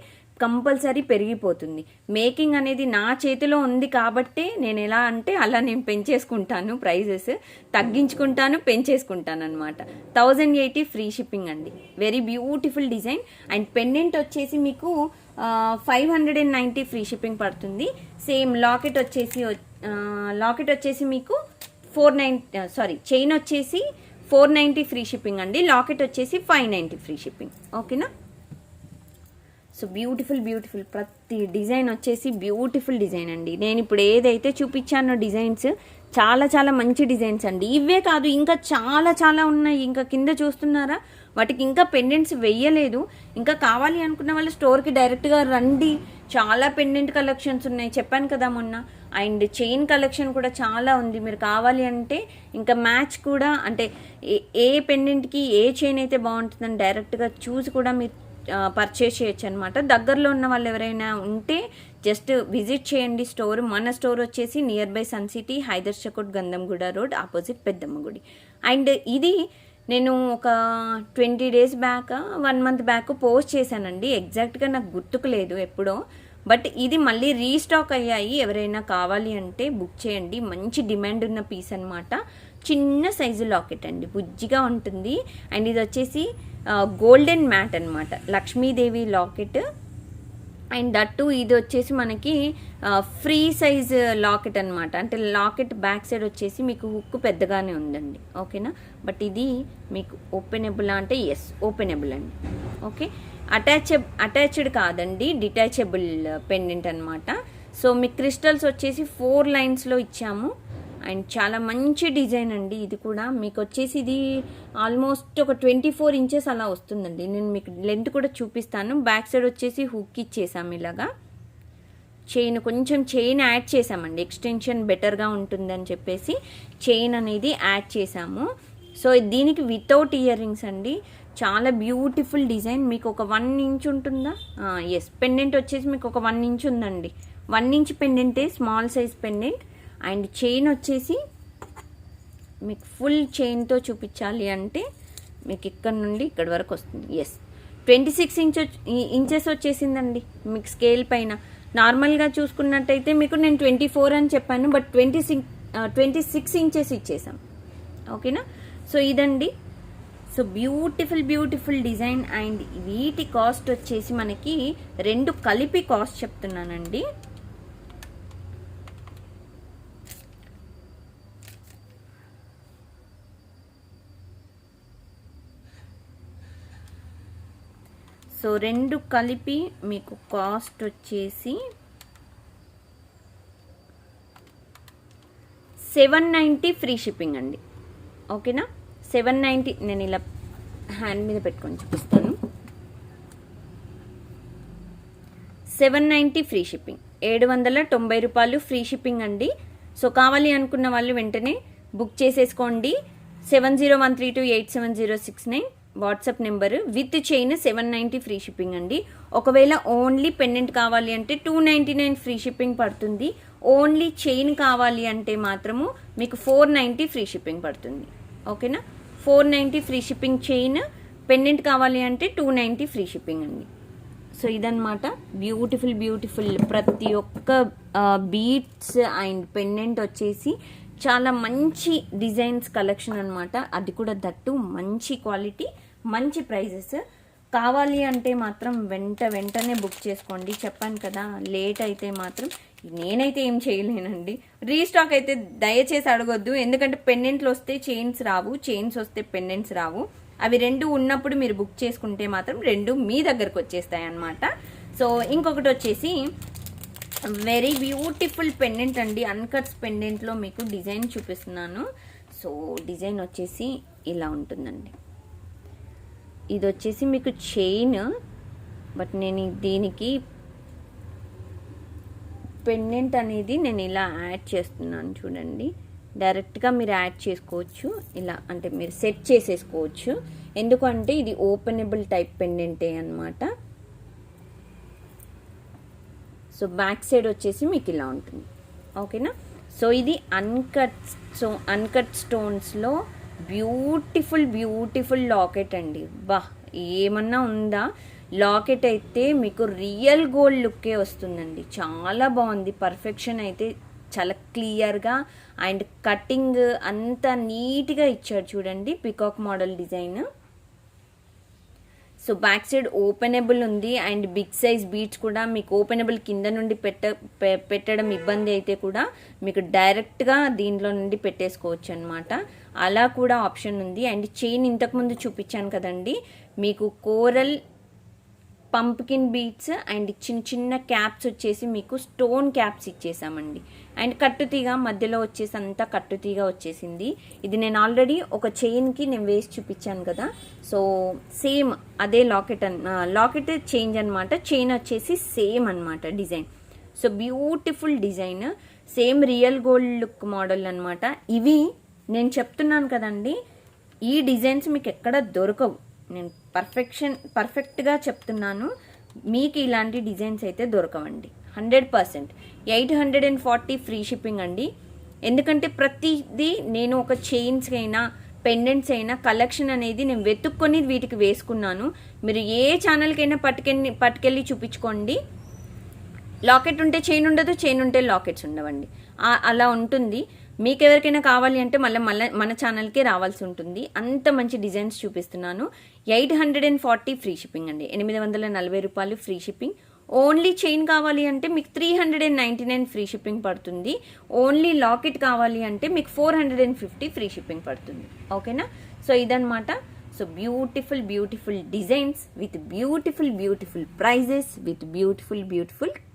కంపల్సరీ పెరిగిపోతుంది. మేకింగ్ అనేది నా చేతిలో ఉంది కాబట్టి నేను ఎలా అంటే అలా నేను పెంచేసుకుంటాను, ప్రైజెస్ తగ్గించుకుంటాను, పెంచేసుకుంటాను అనమాట. 1080 ఫ్రీ షిప్పింగ్ అండి. Very beautiful design. And pendant వచ్చేసి మీకు 590 ఫ్రీ షిప్పింగ్ పడుతుంది. సేమ్ లాకెట్ వచ్చేసి మీకు 490 చైన్ వచ్చేసి 490 ఫ్రీ షిప్పింగ్ అండి. లాకెట్ వచ్చేసి 590 ఫ్రీ షిప్పింగ్. ఓకేనా. సో బ్యూటిఫుల్ ప్రతి డిజైన్ వచ్చేసి బ్యూటిఫుల్ డిజైన్ అండి. నేను ఇప్పుడు ఏదైతే చూపించానో డిజైన్స్ చాలా మంచి డిజైన్స్ అండి. ఇవే కాదు ఇంకా చాలా ఉన్నాయి. ఇంకా కింద చూస్తున్నారా, వాటికి ఇంకా పెండెంట్స్ వెయ్యలేదు. ఇంకా కావాలి అనుకున్న వాళ్ళు స్టోర్కి డైరెక్ట్గా రండి, చాలా పెండెంట్ కలెక్షన్స్ ఉన్నాయి, చెప్పాను కదా మొన్న. అండ్ చైన్ కలెక్షన్ కూడా చాలా ఉంది. మీరు కావాలి అంటే ఇంకా మ్యాచ్ కూడా, అంటే ఏ పెండెంట్కి ఏ చైన్ అయితే బాగుంటుందని డైరెక్ట్గా చూసి కూడా మీరు పర్చేస్ చేయొచ్చు అనమాట. దగ్గరలో ఉన్న వాళ్ళు ఎవరైనా ఉంటే జస్ట్ విజిట్ చేయండి స్టోర్. మన స్టోర్ వచ్చేసి near by Sun City, Hydershakote, Gandhamguda road, opposite Peddamma గుడి. అండ్ ఇది నేను ఒక 20 days back, 1 month back post చేశానండి. ఎగ్జాక్ట్గా నాకు గుర్తుకు లేదు ఎప్పుడో, బట్ ఇది మళ్ళీ రీస్టాక్ అయ్యాయి. ఎవరైనా కావాలి అంటే బుక్ చేయండి. మంచి డిమాండ్ ఉన్న పీస్ అనమాట. చిన్న సైజు లాకెట్ అండి, బుజ్జిగా ఉంటుంది. అండ్ ఇది వచ్చేసి గోల్డెన్ మ్యాట్ అనమాట, లక్ష్మీదేవి లాకెట్. అండ్ దట్టు ఇది వచ్చేసి మనకి ఫ్రీ సైజ్ లాకెట్ అనమాట. అంటే లాకెట్ బ్యాక్ సైడ్ వచ్చేసి మీకు హుక్ పెద్దగానే ఉందండి, ఓకేనా. బట్ ఇది మీకు ఓపెనబుల్ అంటే ఎస్ ఓపెనబుల్ అండి, ఓకే. అటాచ్డ్ కాదండి, డిటాచబుల్ పెండెంట్ అనమాట. సో మీకు క్రిస్టల్స్ వచ్చేసి 4 లైన్స్లో ఇచ్చాము. అండ్ చాలా మంచి డిజైన్ అండి. ఇది కూడా మీకు వచ్చేసి ఇది ఆల్మోస్ట్ ఒక 24 inches అలా వస్తుందండి. నేను మీకు లెంత్ కూడా చూపిస్తాను. బ్యాక్ సైడ్ వచ్చేసి హుక్ ఇచ్చేసాము ఇలాగా. కొంచెం చైన్ యాడ్ చేసామండి, ఎక్స్టెన్షన్ బెటర్గా ఉంటుందని చెప్పేసి చైన్ అనేది యాడ్ చేసాము. సో దీనికి వితౌట్ ఇయర్ రింగ్స్ అండి. చాలా బ్యూటిఫుల్ డిజైన్. మీకు ఒక 1 inch ఉంటుందా? ఎస్. పెండెంట్ వచ్చేసి మీకు ఒక 1 inch ఉందండి. 1 inch పెండెంటే, small size pendant. And chain వచ్చేసి మీకు ఫుల్ చైన్తో చూపించాలి అంటే మీకు ఇక్కడ నుండి ఇక్కడ వరకు వస్తుంది. ఎస్, 26 inches వచ్చేసిందండి మీకు స్కేల్ పైన. నార్మల్గా చూసుకున్నట్టయితే మీకు నేను 24 అని చెప్పాను, బట్ 26 inches ఇచ్చేసాం, ఓకేనా. సో ఇదండి. So beautiful design. అండ్ వీటి కాస్ట్ వచ్చేసి మనకి 2 కలిపి కాస్ట్ చెప్తున్నానండి. సో 2 కలిపి మీకు కాస్ట్ వచ్చేసి 790 ఫ్రీ షిప్పింగ్ అండి, ఓకేనా. 790. నేను ఇలా హ్యాండ్ మీద పెట్టుకొని చూపిస్తాను. 790 ఫ్రీ షిప్పింగ్, 790 రూపాయలు ఫ్రీ షిప్పింగ్ అండి. సో కావాలి అనుకున్న వాళ్ళు వెంటనే బుక్ చేసేసుకోండి. 7013287069 WhatsApp number. With chain 790 free shipping అండి. ఒకవేళ ఓన్లీ పెండెంట్ కావాలి అంటే 299 ఫ్రీ షిప్పింగ్ పడుతుంది. ఓన్లీ చైన్ కావాలి అంటే మాత్రము మీకు 490 ఫ్రీ షిప్పింగ్ పడుతుంది, ఓకేనా. 490 ఫ్రీ షిప్పింగ్ చైన్. పెండెంట్ కావాలి అంటే 290 ఫ్రీ షిప్పింగ్ అండి. సో ఇదన్నమాట బ్యూటిఫుల్ ప్రతి ఒక్క బీట్స్ అండ్ పెండెంట్ వచ్చేసి చాలా మంచి డిజైన్స్ కలెక్షన్ అనమాట. అది కూడా దట్టు మంచి క్వాలిటీ, మంచి ప్రైజెస్. కావాలి అంటే మాత్రం వెంటనే బుక్ చేసుకోండి. చెప్పాను కదా, లేట్ అయితే మాత్రం నేనైతే ఏం చేయలేనండి. రీస్టాక్ అయితే దయచేసి అడగొద్దు, ఎందుకంటే పెండెంట్లు వస్తే చైన్స్ రావు, చైన్స్ వస్తే పెండెంట్స్ రావు. అవి 2 ఉన్నప్పుడు మీరు బుక్ చేసుకుంటే మాత్రం 2 మీ దగ్గరకు వచ్చేస్తాయి అన్నమాట. సో ఇంకొకటి వచ్చేసి వెరీ బ్యూటిఫుల్ పెండెంట్ అండి. అన్కట్స్ పెండెంట్లో మీకు డిజైన్ చూపిస్తున్నాను. సో డిజైన్ వచ్చేసి ఇలా ఉంటుందండి. ఇది వచ్చేసి మీకు చైన్, బట్ నేను దీనికి పెండెంట్ అనేది నేను ఇలా యాడ్ చేస్తున్నాను చూడండి. డైరెక్ట్గా మీరు యాడ్ చేసుకోవచ్చు ఇలా, అంటే మీరు సెట్ చేసేసుకోవచ్చు. ఎందుకంటే ఇది ఓపెనబుల్ టైప్ పెండెంటే అనమాట. సో బ్యాక్ సైడ్ వచ్చేసి మీకు ఇలా ఉంటుంది, ఓకేనా. సో ఇది అన్కట్ స్టోన్స్లో బ్యూటిఫుల్ లాకెట్ అండి. ఏమన్నా ఉందా? లాకెట్ అయితే మీకు రియల్ గోల్డ్ లుక్కే వస్తుందండి. చాలా బాగుంది. పర్ఫెక్షన్ అయితే చాలా క్లియర్గా అండ్ కటింగ్ అంతా నీట్గా ఇచ్చాడు చూడండి. Peacock model design. So back side openable ఉంది. అండ్ బిగ్ సైజ్ బీట్స్ కూడా మీకు ఓపెనబుల్ కింద నుండి పెట్టడం ఇబ్బంది అయితే కూడా మీకు డైరెక్ట్గా దీంట్లో నుండి పెట్టేసుకోవచ్చు అనమాట. అలా కూడా ఆప్షన్ ఉంది. అండ్ చైన్ ఇంతకుముందు చూపించాను కదండి, మీకు కోరల్ పంప్కిన్ బీట్స్ అండ్ చిన్న చిన్న క్యాప్స్ వచ్చేసి మీకు స్టోన్ క్యాప్స్ ఇచ్చేసామండి. అండ్ కట్టుతీగ మధ్యలో వచ్చేసి అంతా కట్టుతీగ వచ్చేసింది. ఇది నేను ఆల్రెడీ ఒక చైన్కి నేను వేసి చూపించాను కదా, సో సేమ్ అదే లాకెట్ చేంజ్ అనమాట. చైన్ వచ్చేసి సేమ్ అనమాట design. So beautiful design, same real gold look model అనమాట. ఇవి నేను చెప్తున్నాను కదండి, ఈ డిజైన్స్ మీకు ఎక్కడ దొరకవు. నేను పర్ఫెక్ట్గా చెప్తున్నాను, మీకు ఇలాంటి డిజైన్స్ అయితే దొరకవండి 100%. 840 ఫ్రీ షిప్పింగ్ అండి. ఎందుకంటే ప్రతిదీ నేను ఒక చైన్స్ అయినా పెండెంట్స్ అయినా కలెక్షన్ అనేది నేను వెతుక్కొని వీటికి వేసుకున్నాను. మీరు ఏ ఛానల్కైనా పట్టుకెళ్ళి చూపించుకోండి. లాకెట్ ఉంటే చైన్ ఉండదు, చైన్ ఉంటే లాకెట్స్ ఉండవండి, అలా ఉంటుంది. మీకు ఎవరికైనా కావాలి అంటే మళ్ళీ మన ఛానల్కే రావాల్సి ఉంటుంది. అంత మంచి డిజైన్స్ చూపిస్తున్నాను. 840 ఫ్రీ షిప్పింగ్ అండి, 840 రూపాయలు ఫ్రీ షిప్పింగ్. ఓన్లీ చైన్ కావాలి అంటే మీకు 399 ఫ్రీ షిప్పింగ్ పడుతుంది. ఓన్లీ లాకెట్ కావాలి అంటే మీకు 450 ఫ్రీ షిప్పింగ్ పడుతుంది. ఓకేనా? సో ఇదన్నమాట. So beautiful designs with beautiful prices with beautiful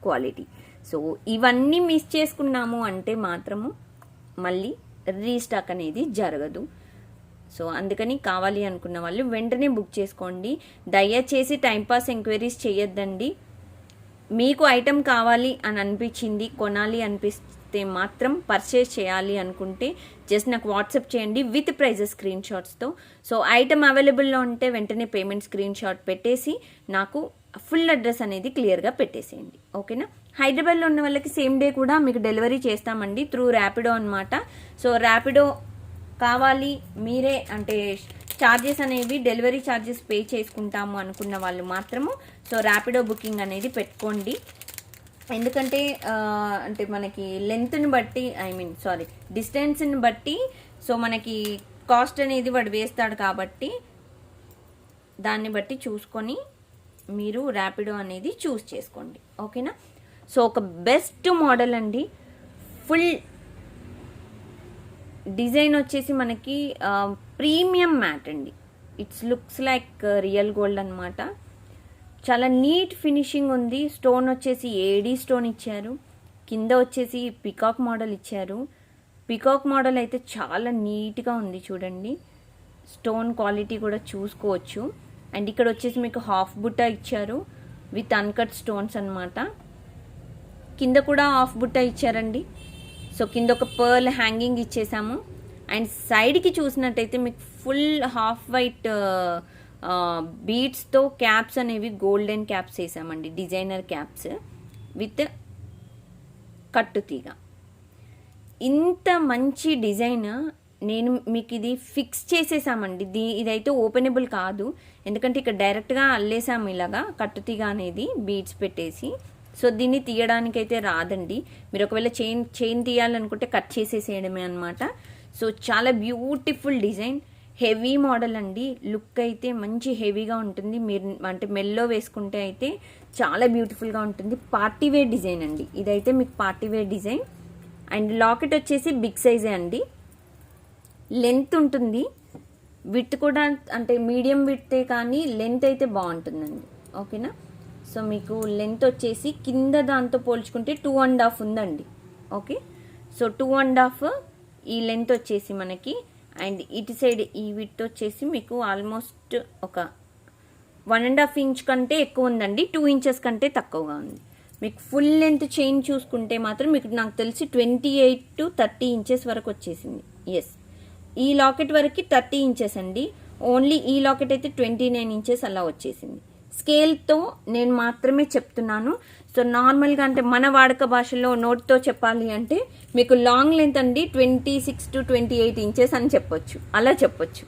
quality. So ఇవన్నీ మిస్ చేసుకున్నాము అంటే మాత్రము మళ్ళీ రీస్టాక్ అనేది జరగదు. సో అందుకని కావాలి అనుకున్న వాళ్ళు వెంటనే బుక్ చేసుకోండి. దయచేసి టైంపాస్ ఎంక్వైరీస్ చేయొద్దండి. మీకు ఐటెం కావాలి అని అనిపించింది, కొనాలి అనిపిస్తే మాత్రం పర్చేస్ చేయాలి అనుకుంటే జస్ట్ నాకు వాట్సాప్ చేయండి విత్ ప్రైజెస్ స్క్రీన్ షాట్స్తో. సో ఐటెం అవైలబుల్లో ఉంటే వెంటనే పేమెంట్ స్క్రీన్ షాట్ పెట్టేసి నాకు ఫుల్ అడ్రస్ అనేది క్లియర్గా పెట్టేసేయండి. ఓకేనా? హైదరాబాద్లో ఉన్న వాళ్ళకి సేమ్ డే కూడా మీకు డెలివరీ చేస్తామండి త్రూ ర్యాపిడో అనమాట. సో ర్యాపిడో కావాలి మీరే అంటే ఛార్జెస్ అనేవి డెలివరీ ఛార్జెస్ పే చేసుకుంటాము అనుకున్న వాళ్ళు మాత్రము సో ర్యాపిడో బుకింగ్ అనేది పెట్టుకోండి. ఎందుకంటే అంటే మనకి లెంత్ని బట్టి డిస్టెన్స్ని బట్టి సో మనకి కాస్ట్ అనేది వాడు వేస్తాడు కాబట్టి దాన్ని బట్టి చూసుకొని మీరు ర్యాపిడో అనేది చూస్ చేసుకోండి. ఓకేనా? సో ఒక బెస్ట్ మోడల్ అండి. ఫుల్ డిజైన్ వచ్చేసి మనకి ప్రీమియం మ్యాట్ అండి. It's looks like real gold అనమాట. చాలా నీట్ ఫినిషింగ్ ఉంది. స్టోన్ వచ్చేసి ఏడీ స్టోన్ ఇచ్చారు, కింద వచ్చేసి పికాక్ మోడల్ ఇచ్చారు. పికాక్ మోడల్ అయితే చాలా నీట్గా ఉంది చూడండి. స్టోన్ క్వాలిటీ కూడా చూసుకోవచ్చు. అండ్ ఇక్కడ వచ్చేసి మీకు హాఫ్ బుట్ట ఇచ్చారు విత్ అన్కట్ స్టోన్స్ అనమాట. కింద కూడా హాఫ్ బుట్ట ఇచ్చారండి. సో కింద ఒక పర్ల్ హ్యాంగింగ్ ఇచ్చేసాము. అండ్ సైడ్కి చూసినట్టయితే మీకు ఫుల్ హాఫ్ వైట్ బీడ్స్తో క్యాప్స్ అనేవి గోల్డెన్ క్యాప్స్ వేసామండి, డిజైనర్ క్యాప్స్ విత్ కట్టుతీగ. ఇంత మంచి డిజైన్ నేను మీకు ఇది ఫిక్స్ చేసేసామండి. ఇదైతే ఓపెనబుల్ కాదు, ఎందుకంటే ఇక్కడ డైరెక్ట్గా అల్లేసాము ఇలాగా కట్టుతీగ అనేది బీడ్స్ పెట్టేసి. సో దీన్ని తీయడానికైతే రాదండి. మీరు ఒకవేళ చైన్ తీయాలనుకుంటే కట్ చేసేసేయడమే అనమాట. సో చాలా బ్యూటిఫుల్ డిజైన్, హెవీ మోడల్ అండి. లుక్ అయితే మంచి హెవీగా ఉంటుంది. మీరు అంటే మెల్లో వేసుకుంటే అయితే చాలా బ్యూటిఫుల్గా ఉంటుంది. పార్టీవేర్ డిజైన్ అండి ఇదైతే, మీకు పార్టీవేర్ డిజైన్. అండ్ లాకెట్ వచ్చేసి బిగ్ సైజే అండి, లెంత్ ఉంటుంది. విత్ కూడా అంటే మీడియం విత్తే కానీ లెంత్ అయితే బాగుంటుందండి. ఓకేనా? సో మీకు లెంత్ వచ్చేసి కింద దాంతో పోల్చుకుంటే 2.5 ఉందండి. ఓకే, సో 2.5 ఈ లెంత్ వచ్చేసి మనకి. అండ్ ఇటు సైడ్ ఈ విత్ వచ్చేసి మీకు ఆల్మోస్ట్ ఒక 1.5 ఇంచ్ కంటే ఎక్కువ ఉందండి, 2 ఇంచెస్ కంటే తక్కువగా ఉంది. మీకు ఫుల్ లెంత్ చైన్ చూసుకుంటే మాత్రం మీకు నాకు తెలిసి 28 to 30 ఇంచెస్ వరకు వచ్చేసింది. ఎస్, ఈ లాకెట్ వరకు 30 ఇంచెస్ అండి. ఓన్లీ ఈ లాకెట్ అయితే 29 ఇంచెస్ అలా వచ్చేసింది. స్కేల్తో నేను మాత్రమే చెప్తున్నాను. సో నార్మల్గా అంటే మన వాడక భాషలో నోట్తో చెప్పాలి అంటే మీకు లాంగ్ లెంత్ అండి 26 to 28 ఇంచెస్ అని చెప్పొచ్చు, అలా చెప్పొచ్చు.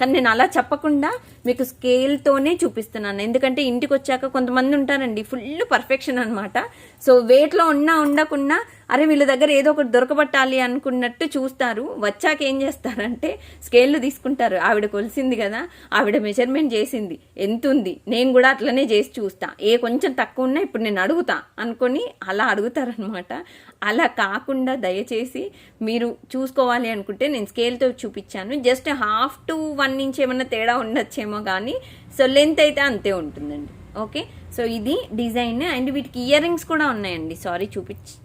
కానీ నేను అలా చెప్పకుండా మీకు స్కేల్తోనే చూపిస్తున్నాను. ఎందుకంటే ఇంటికి వచ్చాక కొంతమంది ఉంటారండి ఫుల్ పర్ఫెక్షన్ అనమాట. సో వెయిట్లో ఉండకున్నా అరే వీళ్ళ దగ్గర ఏదో ఒకటి దొరకబట్టాలి అనుకున్నట్టు చూస్తారు. వచ్చాక ఏం చేస్తారంటే స్కేళ్ళు తీసుకుంటారు. ఆవిడ కొలిసింది కదా, ఆవిడ మెజర్మెంట్ చేసింది, ఎంత ఉంది, నేను కూడా అట్లనే చేసి చూస్తా, ఏ కొంచెం తక్కువ ఉన్నా ఇప్పుడు నేను అడుగుతా అనుకొని అలా అడుగుతారనమాట. అలా కాకుండా దయచేసి మీరు చూసుకోవాలి అనుకుంటే నేను స్కేల్తో చూపించాను. జస్ట్ 1/2 to 1 ఇంచ్ ఏమన్నా తేడా ఉండొచ్చేమో కానీ సో లెంత్ అయితే అంతే ఉంటుందండి. ఓకే, సో ఇది డిజైన్. అండ్ వీటికి ఇయర్ రింగ్స్ కూడా ఉన్నాయండి, సారీ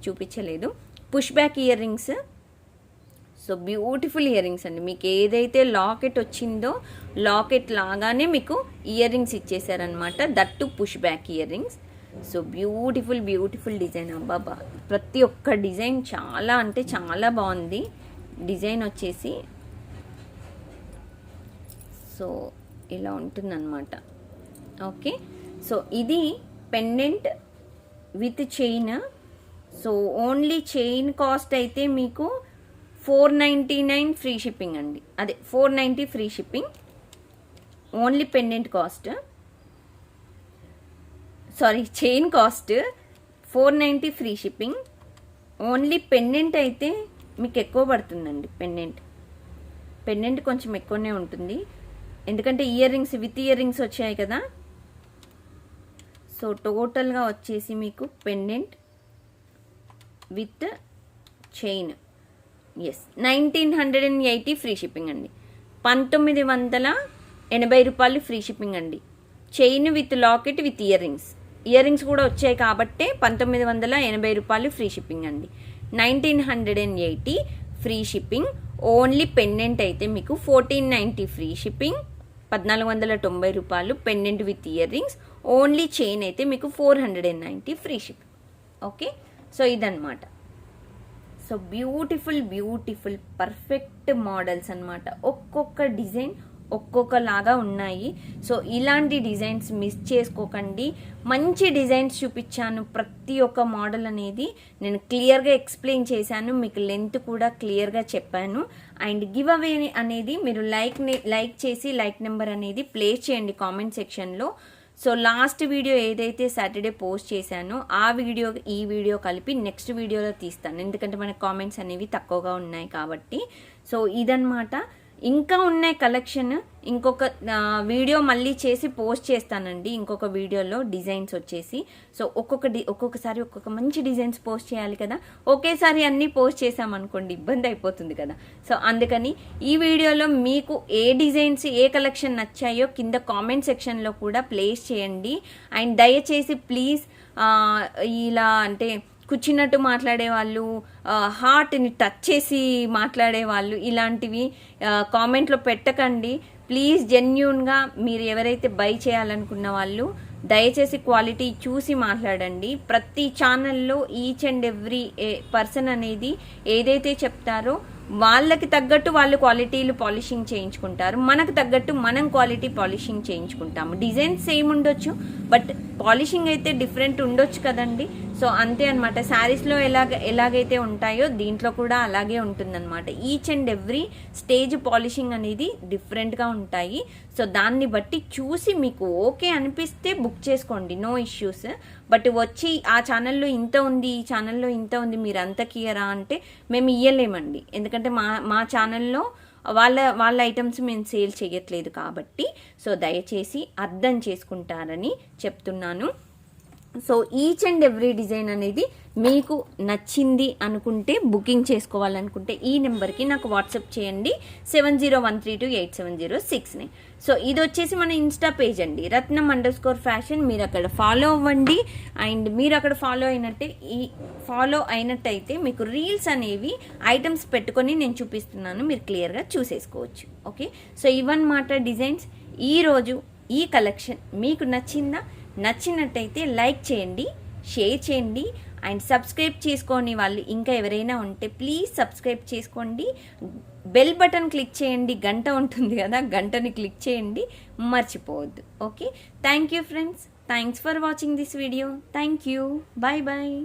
చూపించలేదు. Push back earrings. So beautiful earrings అండి. మీకు ఏదైతే లాకెట్ వచ్చిందో లాకెట్ లాగానే మీకు ఇయర్ రింగ్స్ ఇచ్చేసారనమాట, that push back earrings. So beautiful design. అబ్బాబా, ప్రతి ఒక్క డిజైన్ చాలా అంటే చాలా బాగుంది. డిజైన్ వచ్చేసి సో ఇలా ఉంటుందన్నమాట. ఓకే, సో ఇది pendant with chain. So only chain cost అయితే మీకు 499 ఫ్రీ షిప్పింగ్ అండి. అదే 490 free shipping. Only pendant cost, sorry chain cost 490 free shipping. Only pendant అయితే మీకు ఎక్కువ పడుతుందండి. పెండెంట్ కొంచెం ఎక్కువనే ఉంటుంది, ఎందుకంటే ear rings with ear rings వచ్చాయి కదా. సో టోటల్గా వచ్చేసి మీకు pendant with chain 1980 free shipping అండి. 1980 రూపాయలు ఫ్రీ షిప్పింగ్ అండి. Chain with locket with ear rings కూడా వచ్చాయి కాబట్టి 1980 రూపాయలు ఫ్రీ షిప్పింగ్ అండి. 1980 ఫ్రీ షిప్పింగ్. ఓన్లీ పెండెంట్ అయితే మీకు 1490 ఫ్రీ షిప్పింగ్, 1490 రూపాయలు pendant with ear rings. Only chain అయితే మీకు 490 ఫ్రీ షిప్పింగ్. ఓకే, సో ఇదన్నమాట. సో బ్యూటిఫుల్ పర్ఫెక్ట్ మోడల్స్ అన్నమాట. ఒక్కొక్క డిజైన్ ఒక్కొక్కలాగా ఉన్నాయి. సో ఇలాంటి డిజైన్స్ మిస్ చేసుకోకండి. మంచి డిజైన్స్ చూపించాను. ప్రతి ఒక్క మోడల్ అనేది నేను క్లియర్గా ఎక్స్ప్లెయిన్ చేశాను, మీకు లెంత్ కూడా క్లియర్గా చెప్పాను. అండ్ గివ్ అవే అనేది మీరు లైక్ చేసి లైక్ నెంబర్ అనేది ప్లేస్ చేయండి కామెంట్ సెక్షన్లో. సో లాస్ట్ వీడియో ఏదైతే సాటర్డే పోస్ట్ చేశానో ఆ వీడియో ఈ వీడియో కలిపి నెక్స్ట్ వీడియోలో తీస్తాను, ఎందుకంటే మన కామెంట్స్ అనేవి తక్కువగా ఉన్నాయి కాబట్టి. సో ఇదన్నమాట. ఇంకా ఉన్నాయి కలెక్షన్. ఇంకొక వీడియో మళ్ళీ చేసి పోస్ట్ చేస్తానండి, ఇంకొక వీడియోలో డిజైన్స్ వచ్చేసి. సో ఒక్కొక్కసారి ఒక్కొక్క మంచి డిజైన్స్ పోస్ట్ చేయాలి కదా, ఒకేసారి అన్నీ పోస్ట్ చేసామనుకోండి ఇబ్బంది అయిపోతుంది కదా. సో అందుకని ఈ వీడియోలో మీకు ఏ డిజైన్స్ ఏ కలెక్షన్ నచ్చాయో కింద కామెంట్ సెక్షన్లో కూడా ప్లేస్ చేయండి. అండ్ దయచేసి ప్లీజ్ ఇలా అంటే కూర్చున్నట్టు మాట్లాడేవాళ్ళు, హార్ట్ని టచ్ చేసి మాట్లాడేవాళ్ళు ఇలాంటివి కామెంట్లో పెట్టకండి ప్లీజ్. జెన్యూన్గా మీరు ఎవరైతే బై చేయాలనుకున్న వాళ్ళు దయచేసి క్వాలిటీ చూసి మాట్లాడండి. ప్రతి ఛానల్లో ఈచ్ అండ్ ఎవ్రీ పర్సన్ అనేది ఏదైతే చెప్తారో వాళ్ళకి తగ్గట్టు వాళ్ళు క్వాలిటీలు పాలిషింగ్ చేయించుకుంటారు, మనకు తగ్గట్టు మనం క్వాలిటీ పాలిషింగ్ చేయించుకుంటాము. డిజైన్స్ సేమ్ ఉండొచ్చు బట్ పాలిషింగ్ అయితే డిఫరెంట్ ఉండొచ్చు కదండి. సో అంతే అనమాట. శారీస్లో ఎలాగైతే ఉంటాయో దీంట్లో కూడా అలాగే ఉంటుందన్నమాట. Each and every stage polishing అనేది డిఫరెంట్గా ఉంటాయి. సో దాన్ని బట్టి చూసి మీకు ఓకే అనిపిస్తే బుక్ చేసుకోండి, నో ఇష్యూస్. బట్ వచ్చి ఆ ఛానల్లో ఇంత ఉంది ఈ ఛానల్లో ఇంత ఉంది మీరు అంత క్లియరా అంటే మేము ఇయ్యలేమండి, ఎందుకంటే మా ఛానల్లో వాళ్ళ ఐటమ్స్ మేము సేల్ చేయట్లేదు కాబట్టి. సో దయచేసి అర్థం చేసుకుంటారని చెప్తున్నాను. So each and every design అనేది మీకు నచ్చింది అనుకుంటే బుకింగ్ చేసుకోవాలనుకుంటే ఈ నెంబర్కి నాకు వాట్సాప్ చేయండి 7013287069. సో ఇది వచ్చేసి మన ఇన్స్టా పేజ్ అండి, Ratnam_fashion. మీరు అక్కడ ఫాలో అవ్వండి. అండ్ మీరు అక్కడ ఫాలో అయినట్టయితే మీకు రీల్స్ అనేవి ఐటమ్స్ పెట్టుకొని నేను చూపిస్తున్నాను, మీరు క్లియర్గా చూసేసుకోవచ్చు. ఓకే, సో ఇవన్నమాట డిజైన్స్. ఈరోజు ఈ కలెక్షన్ మీకు నచ్చినట్టయితే లైక్ చేయండి, షేర్ చేయండి. అండ్ సబ్స్క్రైబ్ చేసుకోని వాళ్ళు ఇంకా ఎవరైనా ఉంటే ప్లీజ్ సబ్స్క్రైబ్ చేసుకోండి. బెల్ బటన్ క్లిక్ చేయండి, గంట ఉంటుంది కదా, గంటని క్లిక్ చేయండి, మర్చిపోవద్దు. Okay, thank you friends, thanks for watching this video. Thank you, bye bye.